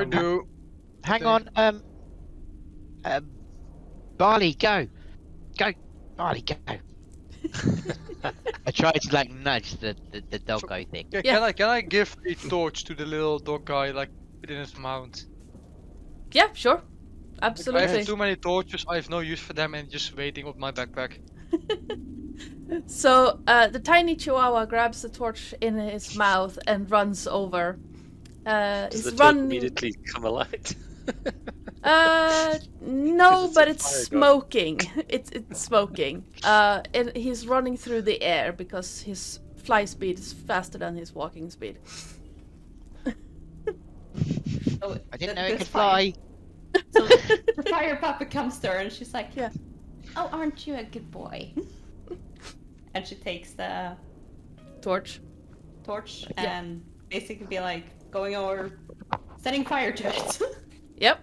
do. Hang on. Barley, go. Go. Barley, go. I tried to like nudge the doggo thing. Yeah. Can I give a torch to the little dog guy like within his mount? Yeah, sure. I Absolutely. have too many torches. I have no use for them, and just waiting with my backpack. So the tiny chihuahua grabs the torch in his mouth and runs over. Does He's the torch run. immediately come alight? No, it's but a it's fire gun. smoking. It's smoking. And he's running through the air because his fly speed is faster than his walking speed. So I didn't the- know it this could fire- fly. So the fire puppet comes to her and she's like, Yeah. oh, aren't you a good boy? And she takes the Torch. torch Yeah. and basically be like going over, setting fire to it. Yep.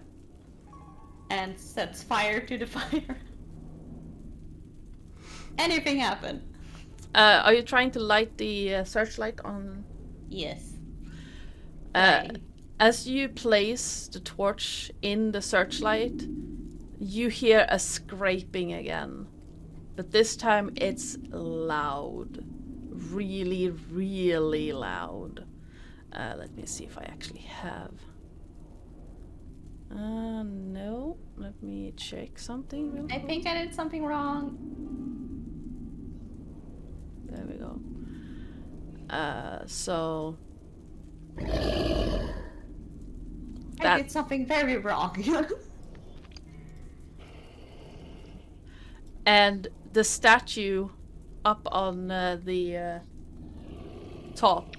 And sets fire to the fire. Anything happen? Are you trying to light the searchlight on? Yes. Uh, As you place the torch in the searchlight, you hear a scraping again. But this time it's loud. Really, really loud. Let me see if I actually have. No. Let me check something real I quick. think I did something wrong. There we go. So I That- did something very wrong. and the statue up on the top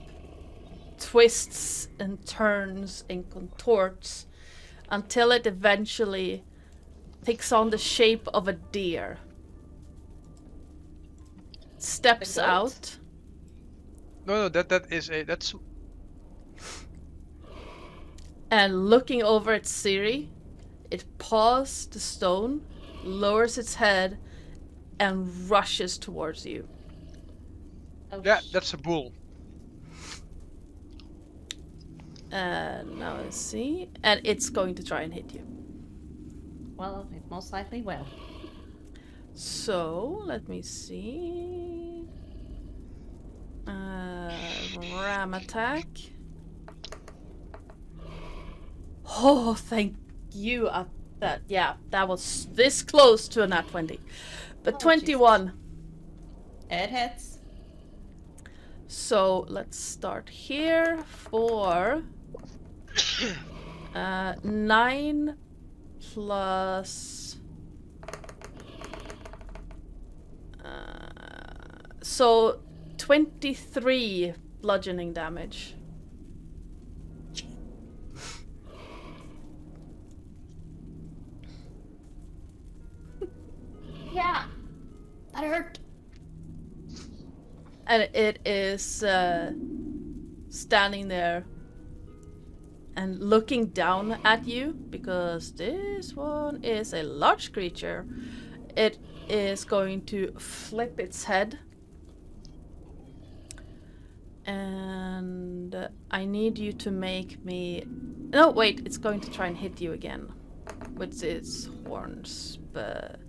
twists and turns and contorts until it eventually takes on the shape of a deer. Steps goat? out. No, that's And looking over at Ciri, it paws the stone, lowers its head, and rushes towards you. Oh, yeah, that's a bull. Now let's see. And it's going to try and hit you. Well, it most likely will. So, let me see. Ram attack. Oh, thank you. That was this close to a nat 20. But Oh, 21. It hits. So let's start here for 9 plus. So 23 bludgeoning damage. Yeah. That hurt. And it is standing there and looking down at you because this one is a large creature. It is going to flip its head. And I need you to make me... No, wait, it's going to try and hit you again with its horns. But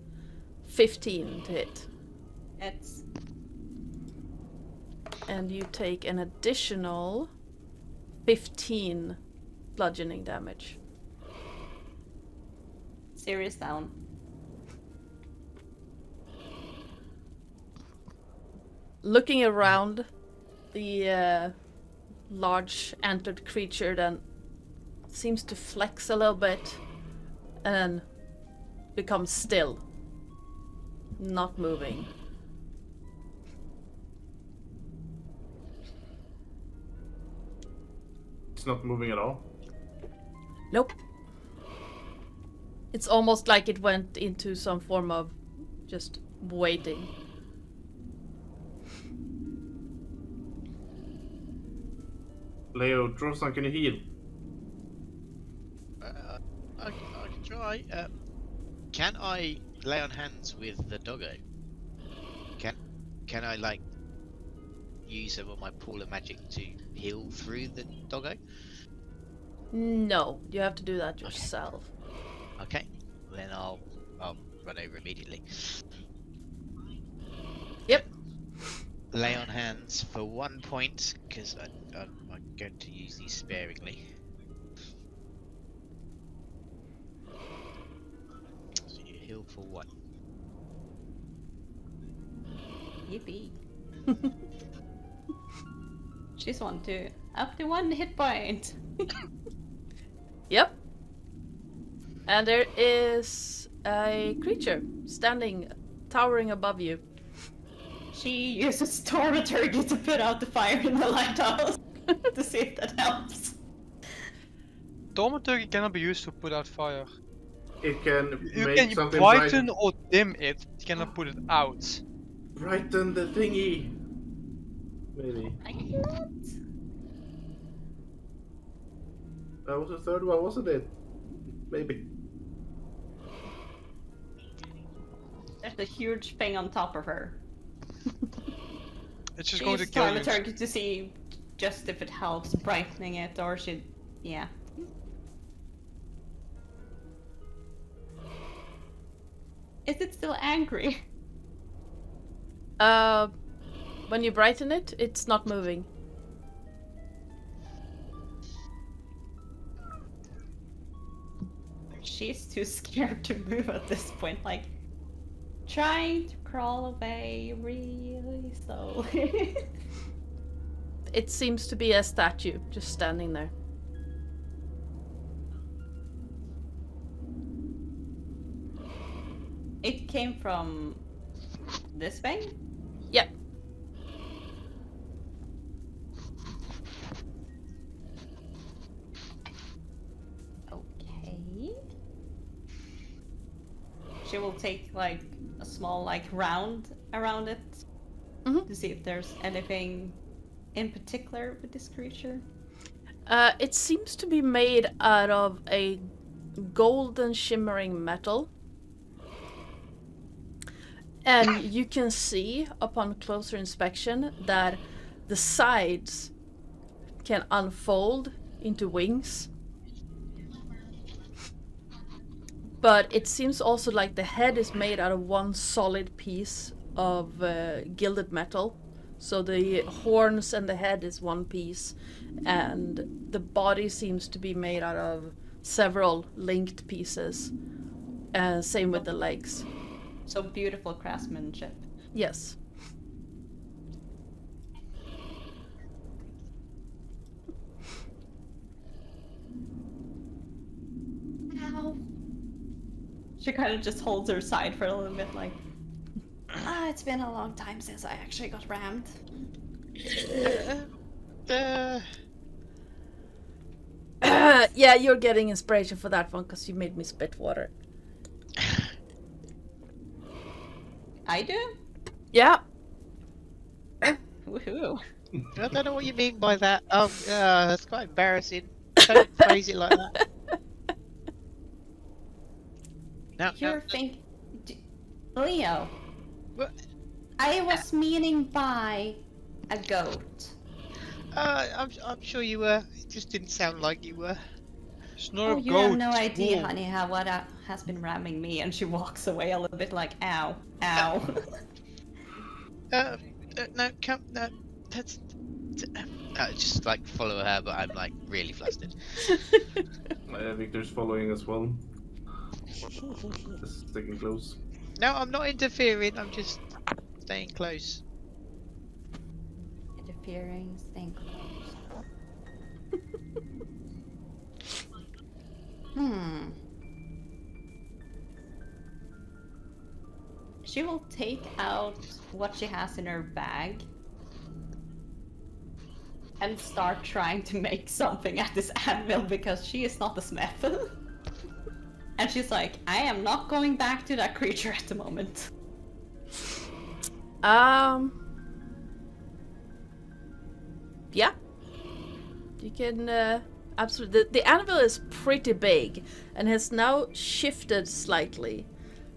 15 to hit. It's And you take an additional 15 bludgeoning damage. serious down. looking around, the large antlered creature then seems to flex a little bit and then becomes still, not moving. It's not moving at all. Nope. It's almost like it went into some form of just waiting. Leo, Drosan, can you heal? I can try. Can I lay on hands with the doggo? Can I like use some of my pool of magic to heal through the doggo? No, you have to do that yourself. Okay, then I'll run over immediately. Yep. Lay on hands for 1 point because I'm going to use these sparingly. So you heal for 1. Yippee. Just want to up to 1 hit point. Yep. And there is a creature standing, towering above you. She uses Thaumaturgy to put out the fire in the lighthouse to see if that helps. Thaumaturgy cannot be used to put out fire. It can You make can something brighten or dim it, you cannot put it out. brighten the thingy. Maybe. I cannot. That was the third one, wasn't it? Maybe. There's a huge thing on top of her. It's just She going to uses kill you. Thaumaturgy to see just if it helps brightening it or should... yeah. Is it still angry? When you brighten it, it's not moving. She's too scared to move at this point, like trying to crawl away really slowly. It seems to be a statue, just standing there. It came from this way? Yep. Okay. She will take like a small like round around it to see if there's anything in particular with this creature. It seems to be made out of a golden shimmering metal. And you can see upon closer inspection that the sides can unfold into wings. But it seems also like the head is made out of one solid piece of gilded metal. So the horns and the head is one piece, and the body seems to be made out of several linked pieces. Same with the legs. So beautiful craftsmanship. Yes. Ow. She kind of just holds her side for a little bit, like, it's been a long time since I actually got rammed. Yeah, you're getting inspiration for that one because you made me spit water. I do? Yeah. Woohoo. I don't know what you mean by that. That's quite embarrassing. Don't phrase it like that. No, You're Leo. What? I was meaning by a goat. I'm sure you were. It just didn't sound like you were. It's not Oh, a you goat. have no it's idea, wool. honey, how what has been ramming me, and she walks away a little bit like, ow, ow. No, come, no, that's. Just like follow her, but I'm like really flustered. Victor's following as well. Just sticking close. No, I'm not interfering. I'm just staying close. disappearing, staying close. She will take out what she has in her bag and start trying to make something at this anvil because she is not a smith. And she's like, I am not going back to that creature at the moment. Yeah. You can absolutely. The anvil is pretty big and has now shifted slightly.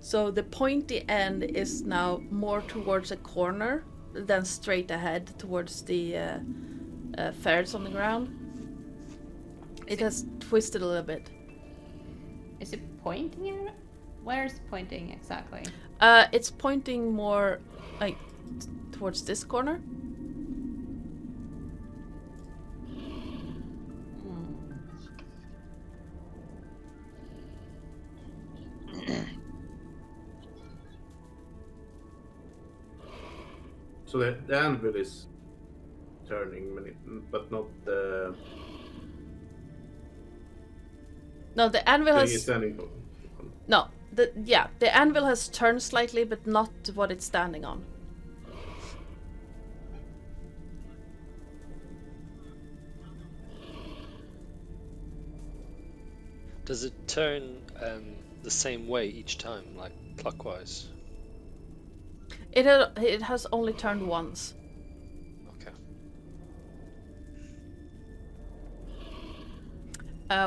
So the pointy end is now more towards a corner than straight ahead towards the ferrets on the ground. It has twisted a little bit. Is it pointing at? Where is it pointing exactly? It's pointing more like towards this corner. So the anvil is turning, but not the. No, the anvil thing has. is standing. No, the anvil has turned slightly, but not what it's standing on. Does it turn the same way each time, like clockwise? It has only turned once. Okay.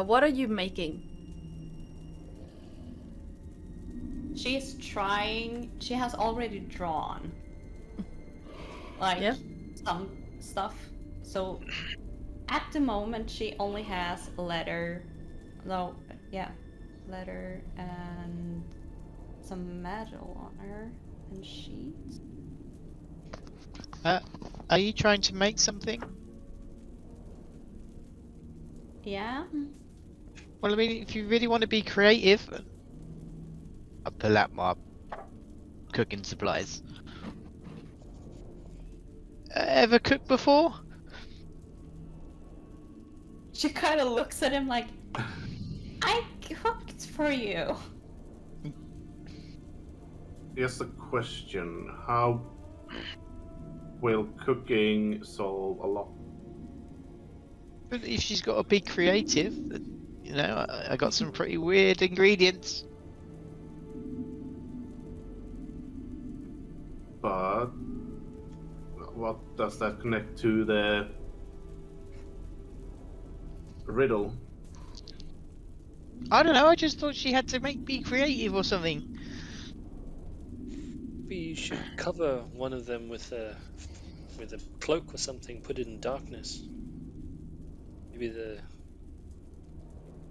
What are you making? She is trying. She has already drawn, like some stuff. So at the moment, she only has a letter. No, yeah, letter and some metal on her and sheets. Are you trying to make something? Yeah. Well, I mean, if you really want to be creative, I'll pull out my cooking supplies. Ever cooked before? She kind of looks at him like, I cooked for you. Here's the question: how will cooking solve a lot? But if she's got to be creative, you know, I got some pretty weird ingredients. But what does that connect to the riddle? I don't know, I just thought she had to be creative or something. Maybe you should cover one of them with a cloak or something. Put it in darkness. Maybe the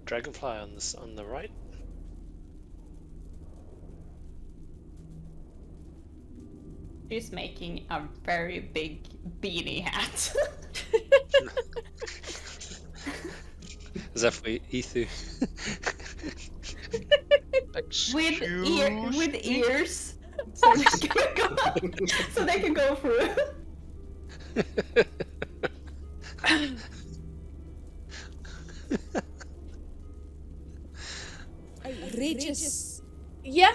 dragonfly on the right. She's making a very big beanie hat. Is that for Ethu? with ears, so they can go through. Outrageous. Yeah.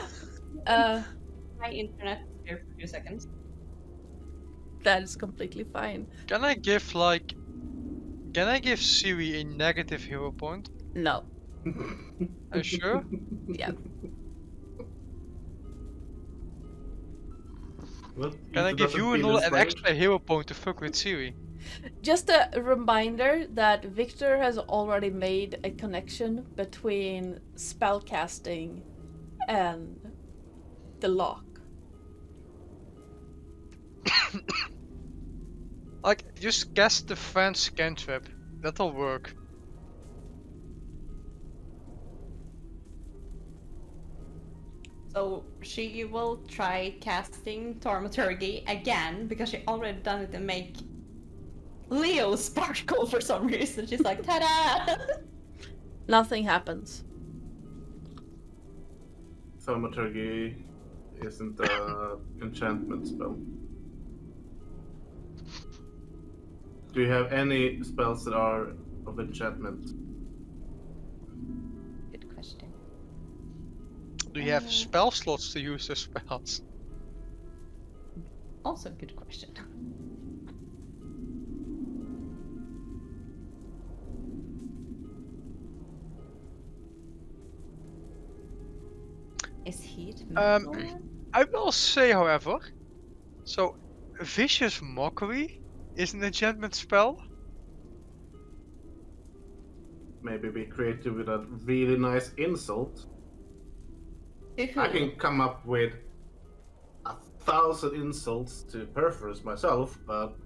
My internet is here for a few seconds. That is completely fine. Can I give Ciri a negative hero point? No. Are you sure? Yeah. What? Can I It give doesn't you feel an the same? extra hero point to fuck with Ciri? Just a reminder that Victor has already made a connection between spellcasting and the lock. Like, just guess the French cantrip. That'll work. So she will try casting Thaumaturgy again because she already done it to make Leo sparkle for some reason. She's like, ta-da! Nothing happens. Thaumaturgy isn't a enchantment spell. Do you have any spells that are of enchantment? Good question. Do you have spell slots to use the spells? Also, good question. Is heat metal? I will say, however, so Vicious Mockery is an enchantment spell. Maybe be creative with a really nice insult. To who? I can come up with 1,000 insults to Purphoros myself, but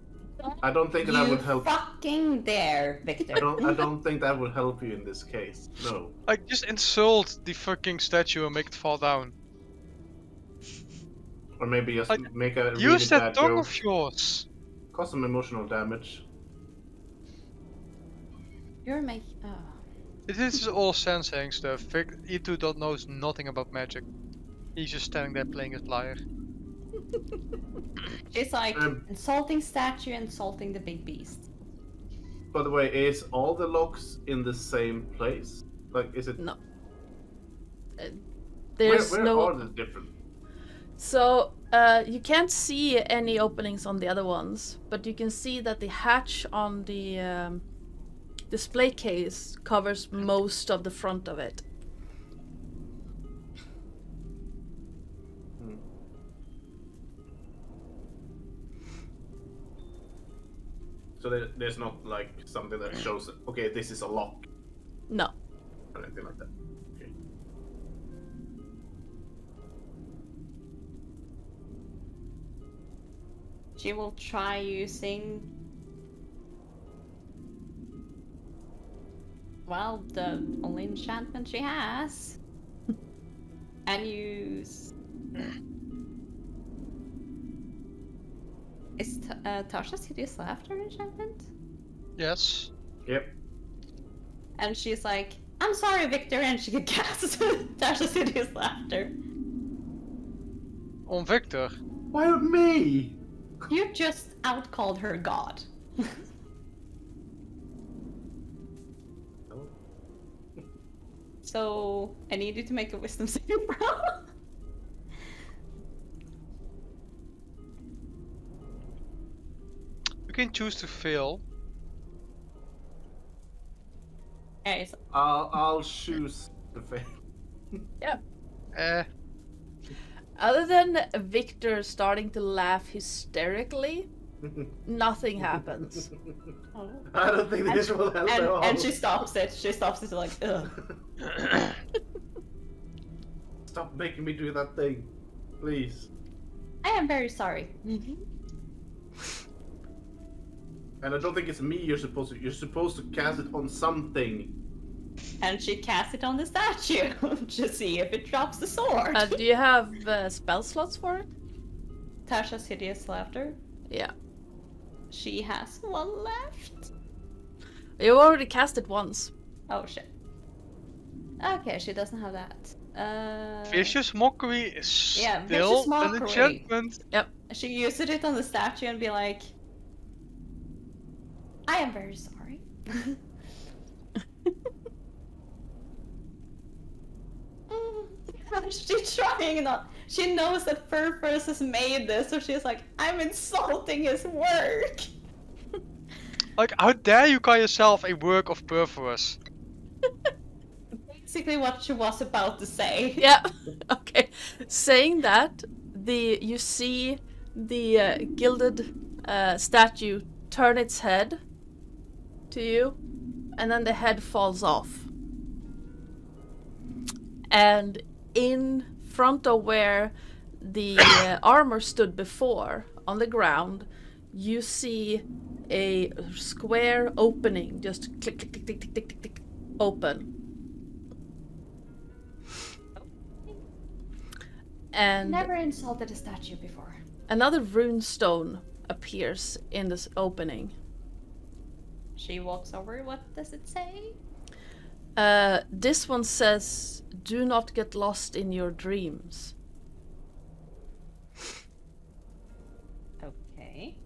I don't think that would help. Fucking dare, Victor. I don't think that would help you in this case. No. Like, just insult the fucking statue and make it fall down. Or maybe just Like, make a really Use that bad tongue joke. of yours. Cause some emotional damage. You're making. Oh. This is all sensing stuff. E2 knows nothing about magic. He's just standing there playing his liar. She's like insulting statue, insulting the big beast. By the way, is all the locks in the same place? Like, is it? No. There's where no. are the different? So you can't see any openings on the other ones, but you can see that the hatch on the display case covers most of the front of it. So there's not like something that shows, okay, this is a lock No. or anything like that. Okay. She will try using. Well, the only enchantment she has. And use. Is Tasha's Hideous Laughter enchantment? Yes. Yep. And she's like, I'm sorry, Victor, and she could cast Tasha's Hideous Laughter. On Victor. Why me? You just outcalled her god. So, I need you to make a wisdom saving throw. You can choose to fail. Okay, so I'll choose the fail. Yeah. Other than Victor starting to laugh hysterically, nothing happens. oh. I don't think this will help at all. And she stops it. She stops it like, ugh. Stop making me do that thing, please. I am very sorry. And I don't think it's me you're supposed to. You're supposed to cast it on something. And she casts it on the statue to see if it drops the sword. Do you have spell slots for it? Tasha's Hideous Laughter. Yeah. She has one left. You already cast it once. Oh shit. Okay, she doesn't have that. Vicious Mockery is Yeah, still Vicious an Mockery. enchantment. She used it on the statue and be like, I am very sorry. She's trying not. She knows that Purphoros has made this, so she's like, I'm insulting his work. Like, how dare you call yourself a work of Purphoros? Basically, what she was about to say. Yeah. Okay. Saying that, you see the gilded statue turn its head to you, and then the head falls off. And in front of where the armor stood before, on the ground, you see a square opening, just click, click, click, click, click, click, click, click, open. And Never insulted a statue before. another rune stone appears in this opening. She walks over. What does it say? This one says, "Do not get lost in your dreams." Okay.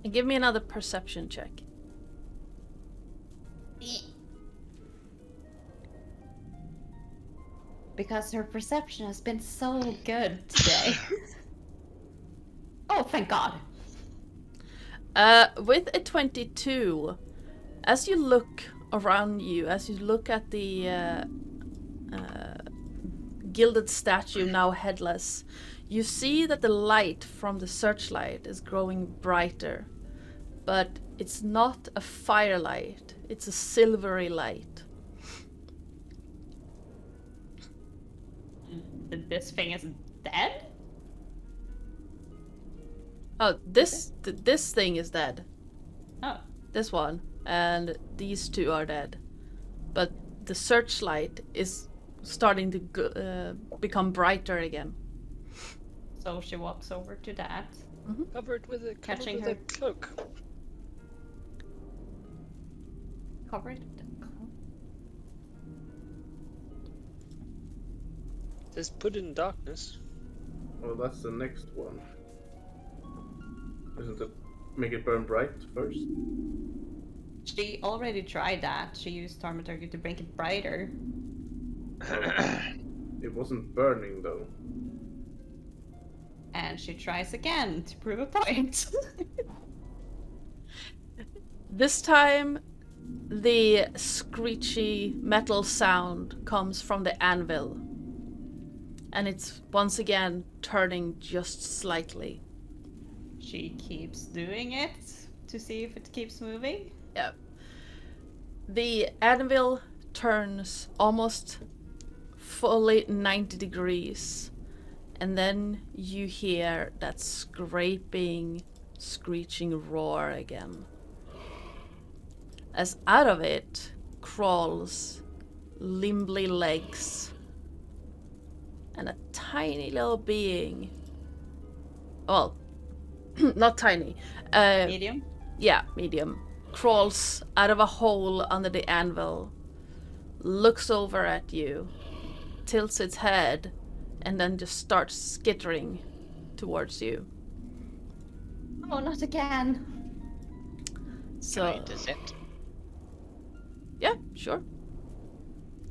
And give me another perception check. Because her perception has been so good today. Oh, thank God. With a 22, as you look around you, as you look at the gilded statue, now headless, you see that the light from the searchlight is growing brighter. But it's not a firelight, it's a silvery light. This thing is dead? Oh, this thing is dead. Oh. This one. And these two are dead. But the searchlight is starting to become brighter again. So she walks over to that. Covered with a Catching covered her- with a cloak. Covered. Says put in darkness. Well, that's the next one. Isn't it? Make it burn bright first? She already tried that. She used Thaumaturgy to make it brighter. It wasn't burning though. And she tries again to prove a point. This time, the screechy metal sound comes from the anvil. And it's once again turning just slightly. She keeps doing it to see if it keeps moving. Yeah. The anvil turns almost fully 90 degrees. And then you hear that scraping, screeching roar again. As out of it crawls limbly legs and a tiny little being. Well, not tiny. Medium? Yeah, medium. Crawls out of a hole under the anvil, looks over at you, tilts its head, and then just starts skittering towards you. Oh, not again. Can I So, intercept? yeah, sure.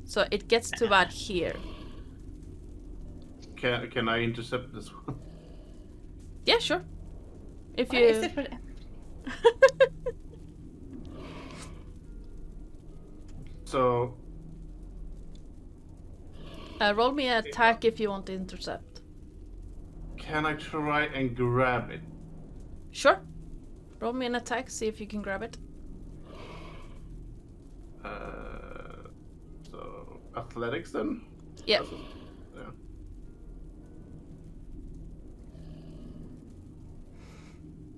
So it gets to about here. Can I intercept this one? Yeah, sure. If Why you... is it for... So roll me an attack if you want to intercept. can I try and grab it? Sure. Roll me an attack, see if you can grab it. So athletics then? Yeah. Yeah.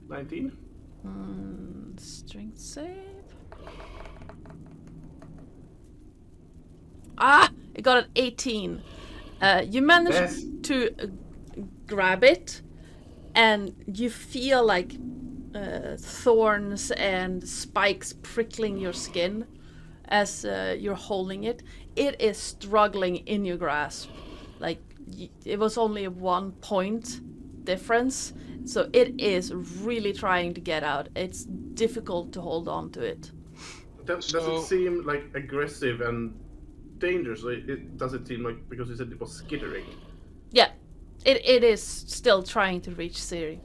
$19? Strength save. Ah! It got an 18. You managed Yes. to grab it, and you feel like thorns and spikes prickling your skin as you're holding it. It is struggling in your grasp. Like, it was only a 1 point difference, so it is really trying to get out. It's difficult to hold on to it. Does So- it seem like aggressive and dangerous? Or does it seem like, because you said it was skittering? Yeah, it is still trying to reach Ciri.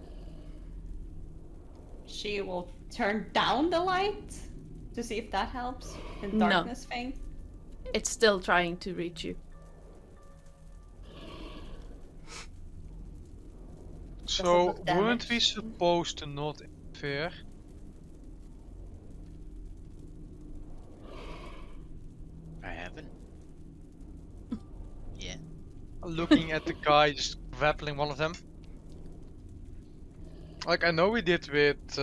She will turn down the light to see if that helps. The No. darkness thing. It's still trying to reach you. So, look weren't we damaged. supposed to not interfere? I haven't. Yeah. Looking at the guy just grappling one of them. Like, I know we did with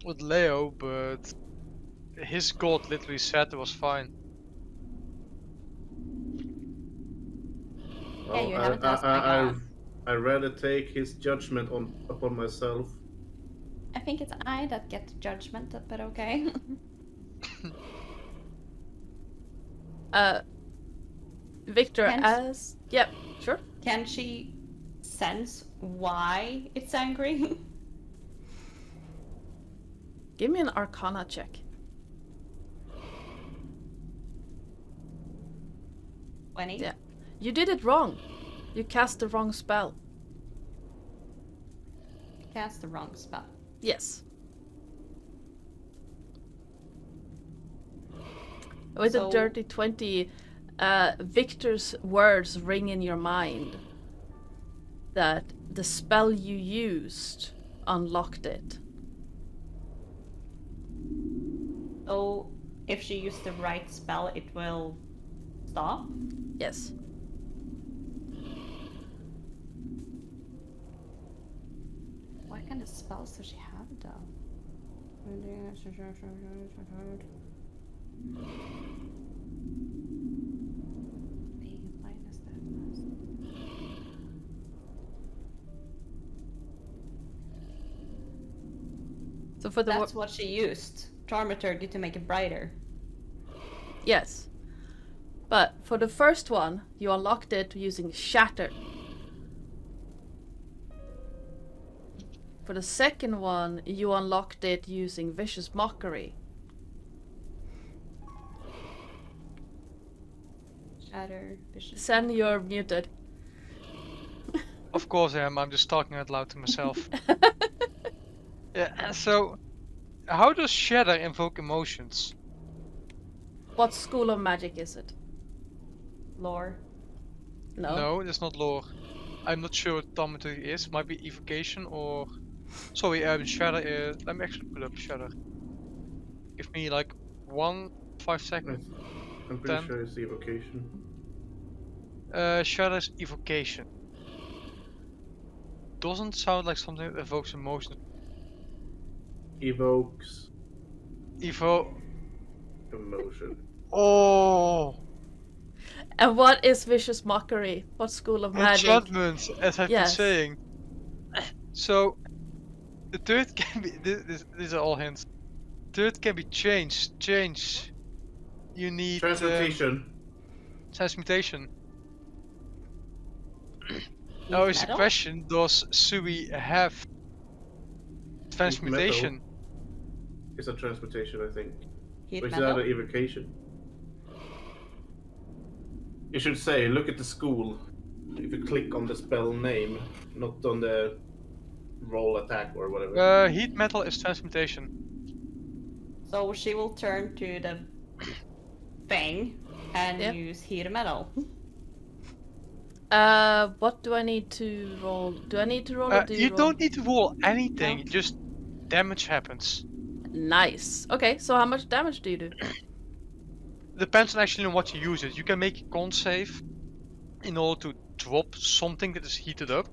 Leo, but his god literally said it was fine. Yeah, you haven't asked my god. I'd rather take his judgment upon myself. I think it's I that get the judgment, but okay. Victor, Hence- as... Yep, sure. Can she sense why it's angry? Give me an Arcana check. 20. Yeah. You did it wrong. You cast the wrong spell. Cast the wrong spell. Yes. With a So- dirty 20, Victor's words ring in your mind that the spell you used unlocked it. So if she used the right spell, it will stop. Yes. What kind of spells does she have though? So for the That's what she used. Dramaturgy to make it brighter. yes. But for the first one, you unlocked it using Shatter. For the second one, you unlocked it using Vicious Mockery. Shatter, vicious. Sen, you're muted. Of course I am. I'm just talking out loud to myself. Yeah. So, how does Shatter invoke emotions? What school of magic is it? Lore. No. No, that's not lore. I'm not sure what thaumaturgy is. Might be evocation or. Sorry, Shatter. Let me actually pull up Shatter. Give me like 5 seconds. I'm pretty 10. sure it's evocation. Shatter's evocation. Doesn't sound like something that evokes emotion. Evokes Evo. emotion. Oh! And what is Vicious Mockery? What school of magic? Enchantments, as I've Yes. been saying. So, the third can be. These are all hints. Third can be changed. Change. You need. Transmutation. Transmutation. Now is the Metal? question: does Ciri have transmutation? It's a transmutation, I think. Heat Which is metal? not an evocation. You should say, look at the school. If you click on the spell name, not on the roll attack or whatever. Heat metal is transmutation. So she will turn to the thing and Yep. use heat metal. What do I need to roll? Do I need to roll or do you You roll? don't need to roll anything. No. Just damage happens. Nice. Okay, so how much damage do you do? Depends on actually on what you use it. You can make a con save in order to drop something that is heated up.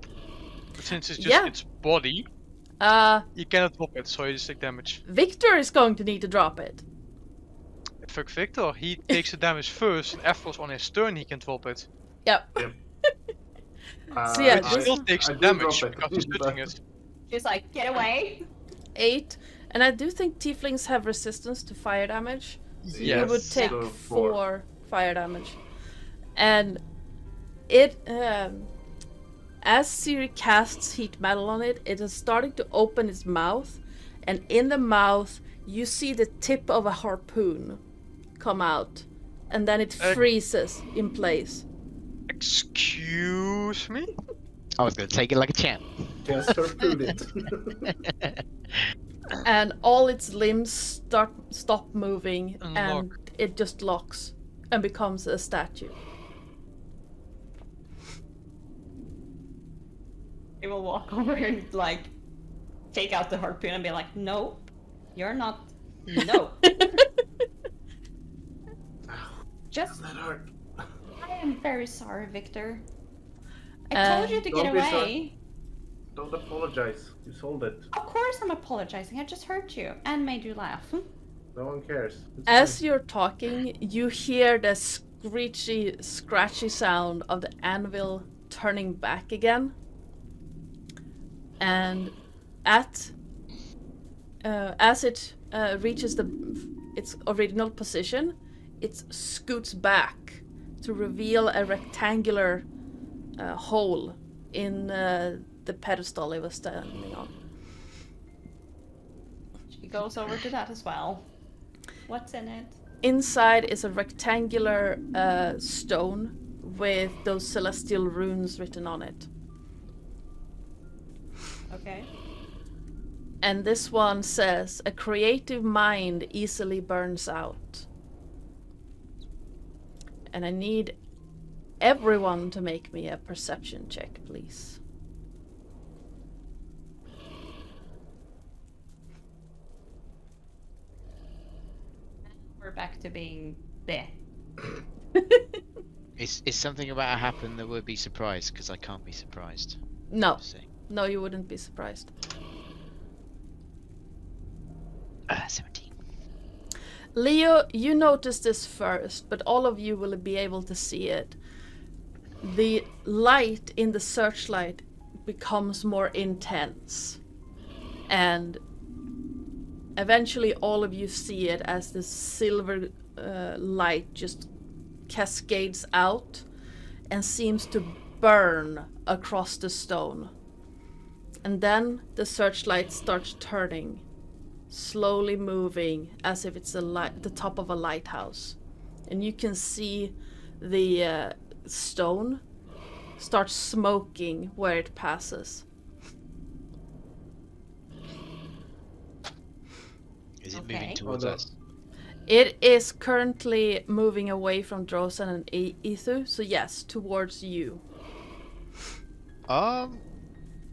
But since it's just Yeah. its body, you cannot drop it, so you just take damage. Victor is going to need to drop it. Fuck Victor, he takes the damage first, and afterwards on his turn he can drop it. Yep. Uh, So yeah, But he this- still takes I the do damage drop it, because he's touching but- it. She's like, get away! 8. And I do think tieflings have resistance to fire damage. So you Yes. would take So 4 fire damage. And it, as Ciri casts heat metal on it, it is starting to open its mouth. And in the mouth, you see the tip of a harpoon come out. And then it freezes in place. Excuse me? I was gonna take it like a champ. Just harpoon it. And all its limbs stop moving, and Unlock. it just locks and becomes a statue. He will walk over and like take out the harpoon and be like, no, you're not. No. Just, That hurt. I am very sorry, Victor. I Um, told you to Don't get be away. sorry. Don't apologize. You sold it. Of course I'm apologizing. I just hurt you and made you laugh. No one cares. It's As fine. you're talking, you hear the scratchy sound of the anvil turning back again. And as it reaches its original position, it scoots back to reveal a rectangular hole in the pedestal it was standing on. She goes over to that as well. What's in it? Inside is a rectangular stone with those celestial runes written on it. Okay. And this one says, a creative mind easily burns out. And I need everyone to make me a perception check, please. We're back to being there. Is something about to happen that would be surprised? Because I can't be surprised. No. See. No, you wouldn't be surprised. 17. Leo, you notice this first, but all of you will be able to see it. The light in the searchlight becomes more intense. And eventually all of you see it as this silver light just cascades out and seems to burn across the stone. And then the searchlight starts turning, slowly moving as if it's the top of a lighthouse. And you can see the stone start smoking where it passes. Is it Okay. moving towards us? It is currently moving away from Drosan and Ethu, so yes, towards you.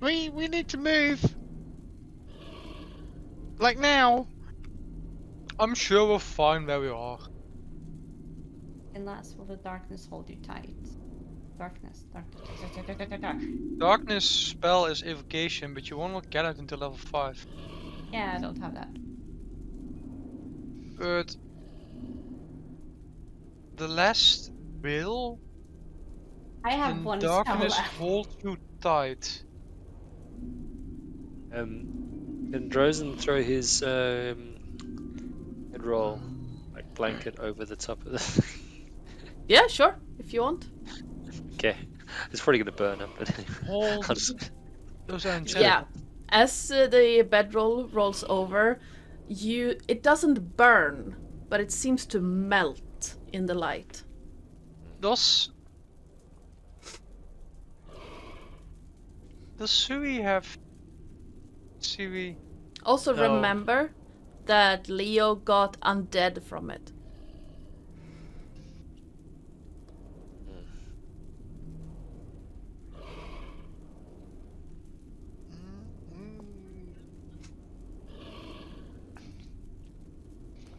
We need to move. Like now. I'm sure we're fine where we are. Unless will the darkness hold you tight? Darkness. Darkness spell is evocation, but you will not get it until level 5. Yeah, I don't have that. But the last will, I have then one spell darkness left. holds you tight. Can Drozen throw his bedroll, like blanket, over the top of the? Yeah, sure, if you want. Okay, it's probably gonna burn up, but anyway. Hold. I'll just... Those are enchanted. Yeah. As the bedroll rolls over, it doesn't burn, but it seems to melt in the light. Does Ciri have... Ciri... Also No. remember that Leo got undead from it.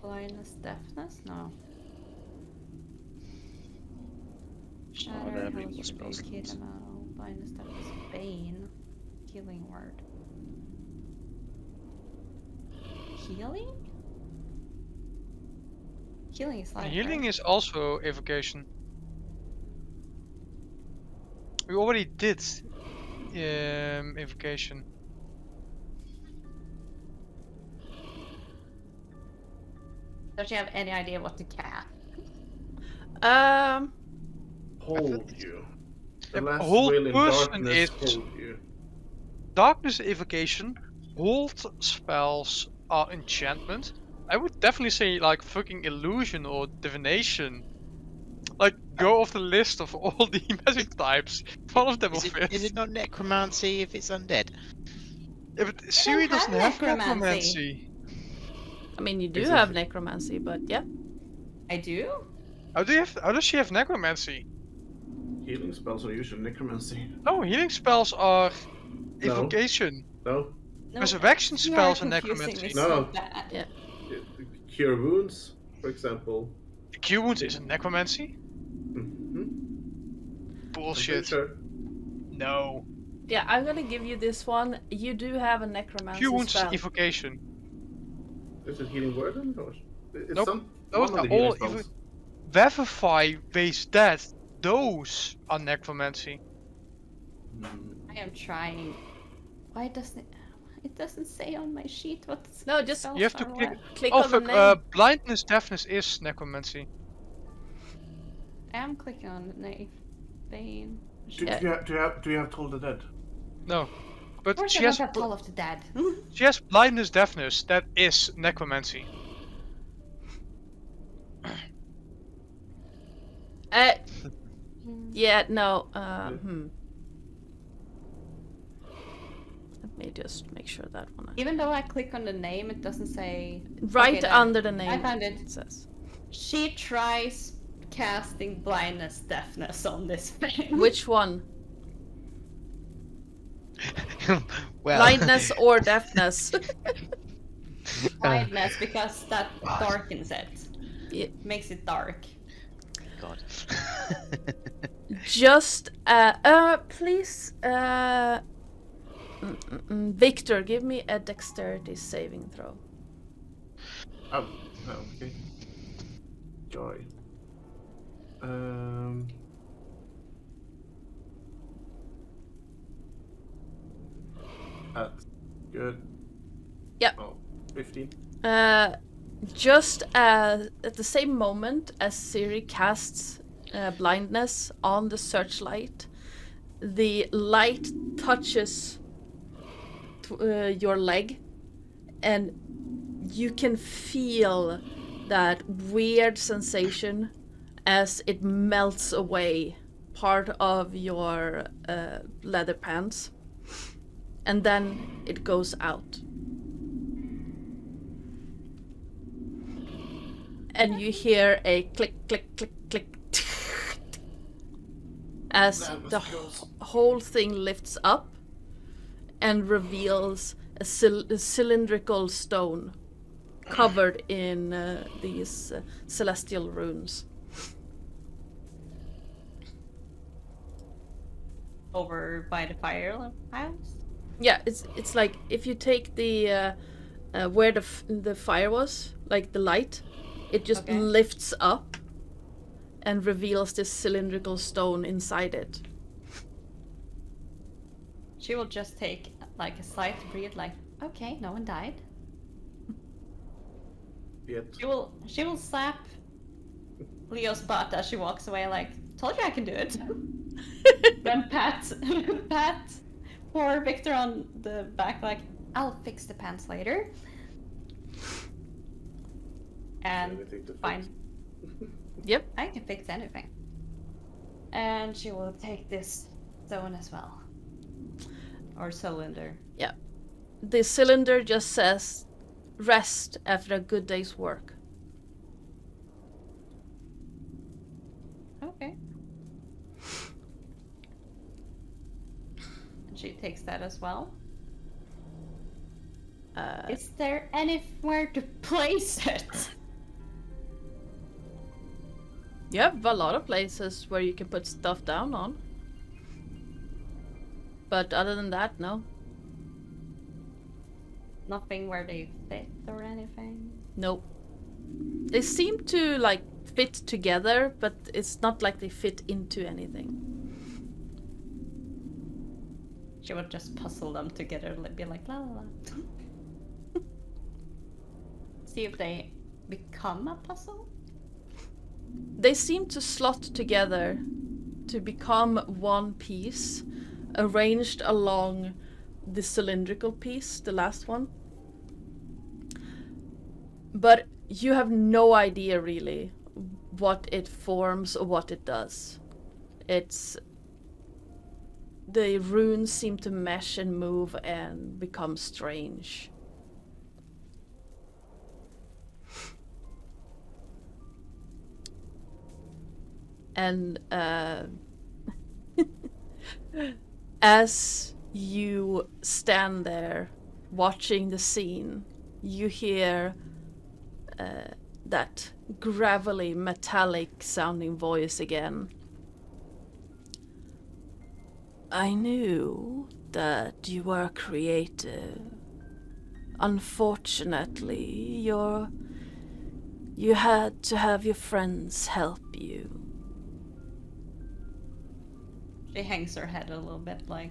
Blindness, deafness? No. Oh, Shatter, that health, means spells. reduce, hit amount, blindness, deafness, bane. Healing word. Healing? Healing is like Healing is also evocation. We already did evocation. Don't you have any idea what to cast? Hold you. The Yep, last hold will in person darkness is- hold you. Darkness evocation, hold spells are enchantment. I would definitely say like fucking illusion or divination. Like go off the list of all the magic types. One of them will fit. Is it not necromancy if it's undead? Yeah, but Ciri don't doesn't have have necromancy. necromancy. I mean, you do Exactly. have necromancy, but yeah. I do? How does she have necromancy? Healing spells are usually necromancy. No, healing spells are No. evocation. No? No, Resurrection you spells are are confusing necromancy. me No. so bad. Yeah. Cure wounds, for example. The Cure Wounds isn't necromancy? Mm-hmm. Bullshit. Sure. No. Yeah, I'm gonna give you this one. You do have a necromancy Cure Wounds is spell. evocation. Is it healing word then? Or it's Nope. some, Those one of are the healing all spells. Vivify based death. Those are necromancy. Mm. I am trying. Why doesn't it? It doesn't say on my sheet what the No, just- spells You have to are click- left. Click Oh on the fuck, name. blindness, deafness is necromancy. I am clicking on the name. Bane. Do you have Toll the Dead? No. Of But course, she I has want that Hall of the Dead. she has blindness, deafness. That is necromancy. Yeah, no. Let me just make sure that one. Even though I click on the name, it doesn't say. Right Okay, there. under the name. I found it. It says. She tries casting blindness, deafness on this thing. Which one? Well, Blindness or deafness? blindness because that darkens it. Yeah. Makes it dark. God. Just please Victor, give me a dexterity saving throw. Oh, okay. Joy. That's good. Yep. Oh, 15. Just at the same moment as Ciri casts blindness on the searchlight, the light touches your leg, and you can feel that weird sensation as it melts away part of your leather pants, and then it goes out. And you hear a click, click, click, click, as the whole thing lifts up and reveals a cylindrical stone covered in these celestial runes. Over by the firehouse? Yeah, it's like if you take the where the fire was, like the light, it just Okay. lifts up and reveals this cylindrical stone inside it. She will just take like a slight breathe, like, okay, no one died. Yet. She will slap Leo's butt as she walks away, like, told you I can do it. Then pat poor Victor on the back, like, I'll fix the pants later. And Anything to fine. Yep. I can fix anything. And she will take this stone as well. Or cylinder. Yeah. The cylinder just says, rest after a good day's work. Okay. And she takes that as well. Is there anywhere to place it? You have a lot of places where you can put stuff down on. But other than that, no. Nothing where they fit or anything? Nope. They seem to like fit together, but it's not like they fit into anything. She would just puzzle them together, be like la la la. See if they become a puzzle? They seem to slot together to become one piece, arranged along the cylindrical piece, the last one. But you have no idea really what it forms or what it does. The runes seem to mesh and move and become strange. And as you stand there watching the scene, you hear that gravelly, metallic sounding voice again. I knew that you were creative. Unfortunately, you had to have your friends help you. She hangs her head a little bit like,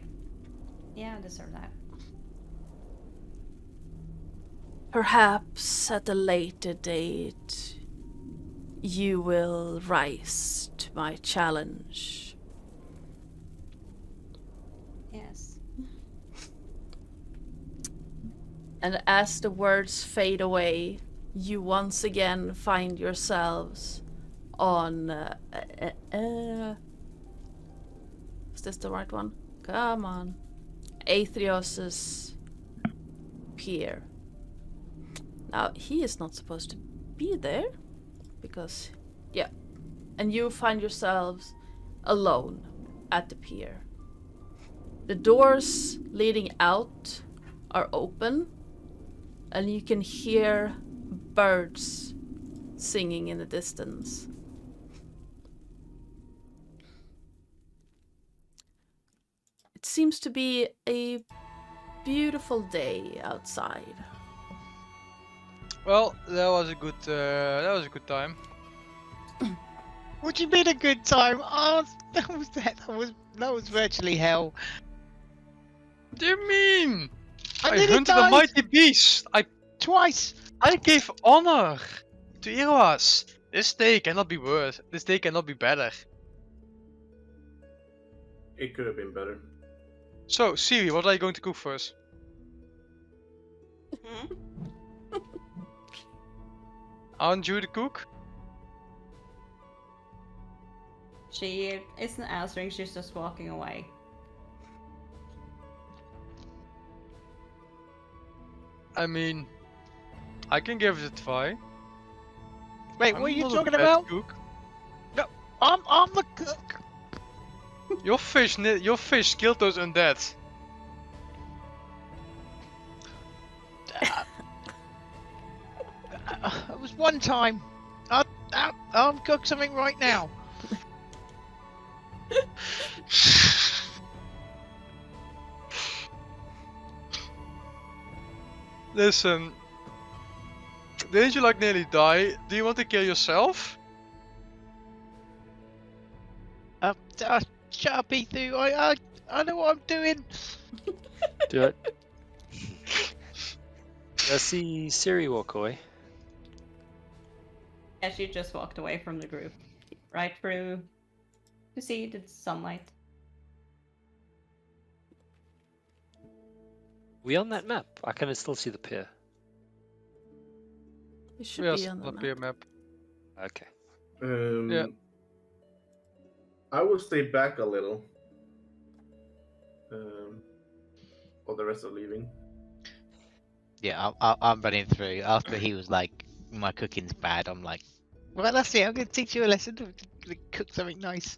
yeah, I deserve that. Perhaps at a later date, you will rise to my challenge. Yes. And as the words fade away, you once again find yourselves on... is this the right one? Come on. Aethrios's pier. Now, he is not supposed to be there, because... Yeah. And you find yourselves alone at the pier. The doors leading out are open, and you can hear birds singing in the distance. It seems to be a beautiful day outside. Well, that was a good time. What do you mean a good time? Oh, that was virtually hell. What do you mean? I nearly hunted a died mighty beast. twice. I gave honor to Iroas. This day cannot be worse. This day cannot be better. It could have been better. So, Ciri, what are you going to cook first? Aren't you the cook? She isn't answering, she's just walking away. I mean, I can give it a try. Wait, I'm what are you not a talking bad about? Cook. No, I'm the cook. Your fish killed those undead. It was one time. I'll cook something right now. Listen, didn't you like nearly die? Do you want to kill yourself? Shut up, Ethu. I know what I'm doing. Do it. I see Ciri walk away. Yeah, she just walked away from the group. Right through to see the sunlight. We on that map? I can still see the pier. It should Yes, be on the not be a map. map. Okay. Yeah. I will stay back a little. While the rest are leaving. Yeah, I'm running through. After he was like, my cooking's bad, I'm like, well, that's it. I'm going to teach you a lesson. I'm going to cook something nice.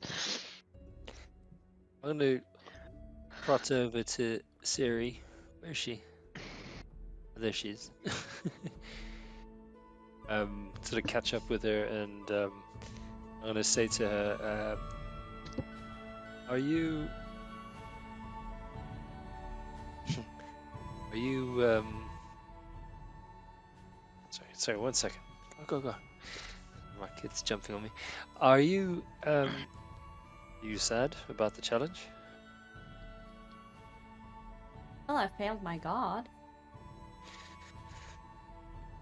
I'm going to trot over to Ciri. Where is she? There she is. Sort of catch up with her, and I'm going to say to her, are you... Are you, Sorry, 1 second. Go. My kid's jumping on me. Are you sad about the challenge? Well, I failed my god.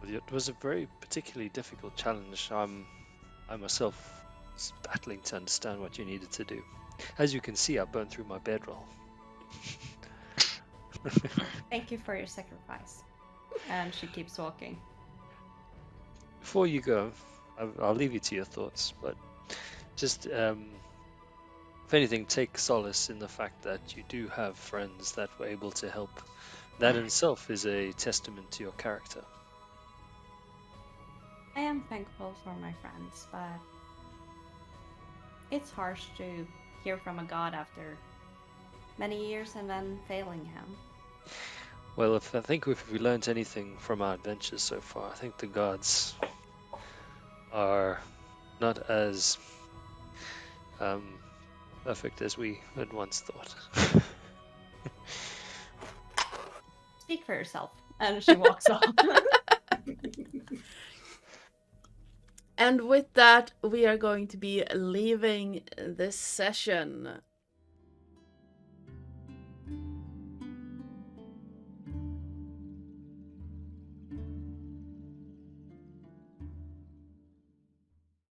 Well, it was a very particularly difficult challenge. I myself was battling to understand what you needed to do. As you can see, I burned through my bedroll. Thank you for your sacrifice. And she keeps walking. Before you go, I'll leave you to your thoughts, but just, if anything, take solace in the fact that you do have friends that were able to help. That in itself is a testament to your character. I am thankful for my friends, but it's harsh to hear from a god after many years and then failing him. Well, I think if we learned anything from our adventures so far, I think the gods are not as perfect as we had once thought. Speak for yourself. And she walks off. And with that, we are going to be leaving this session.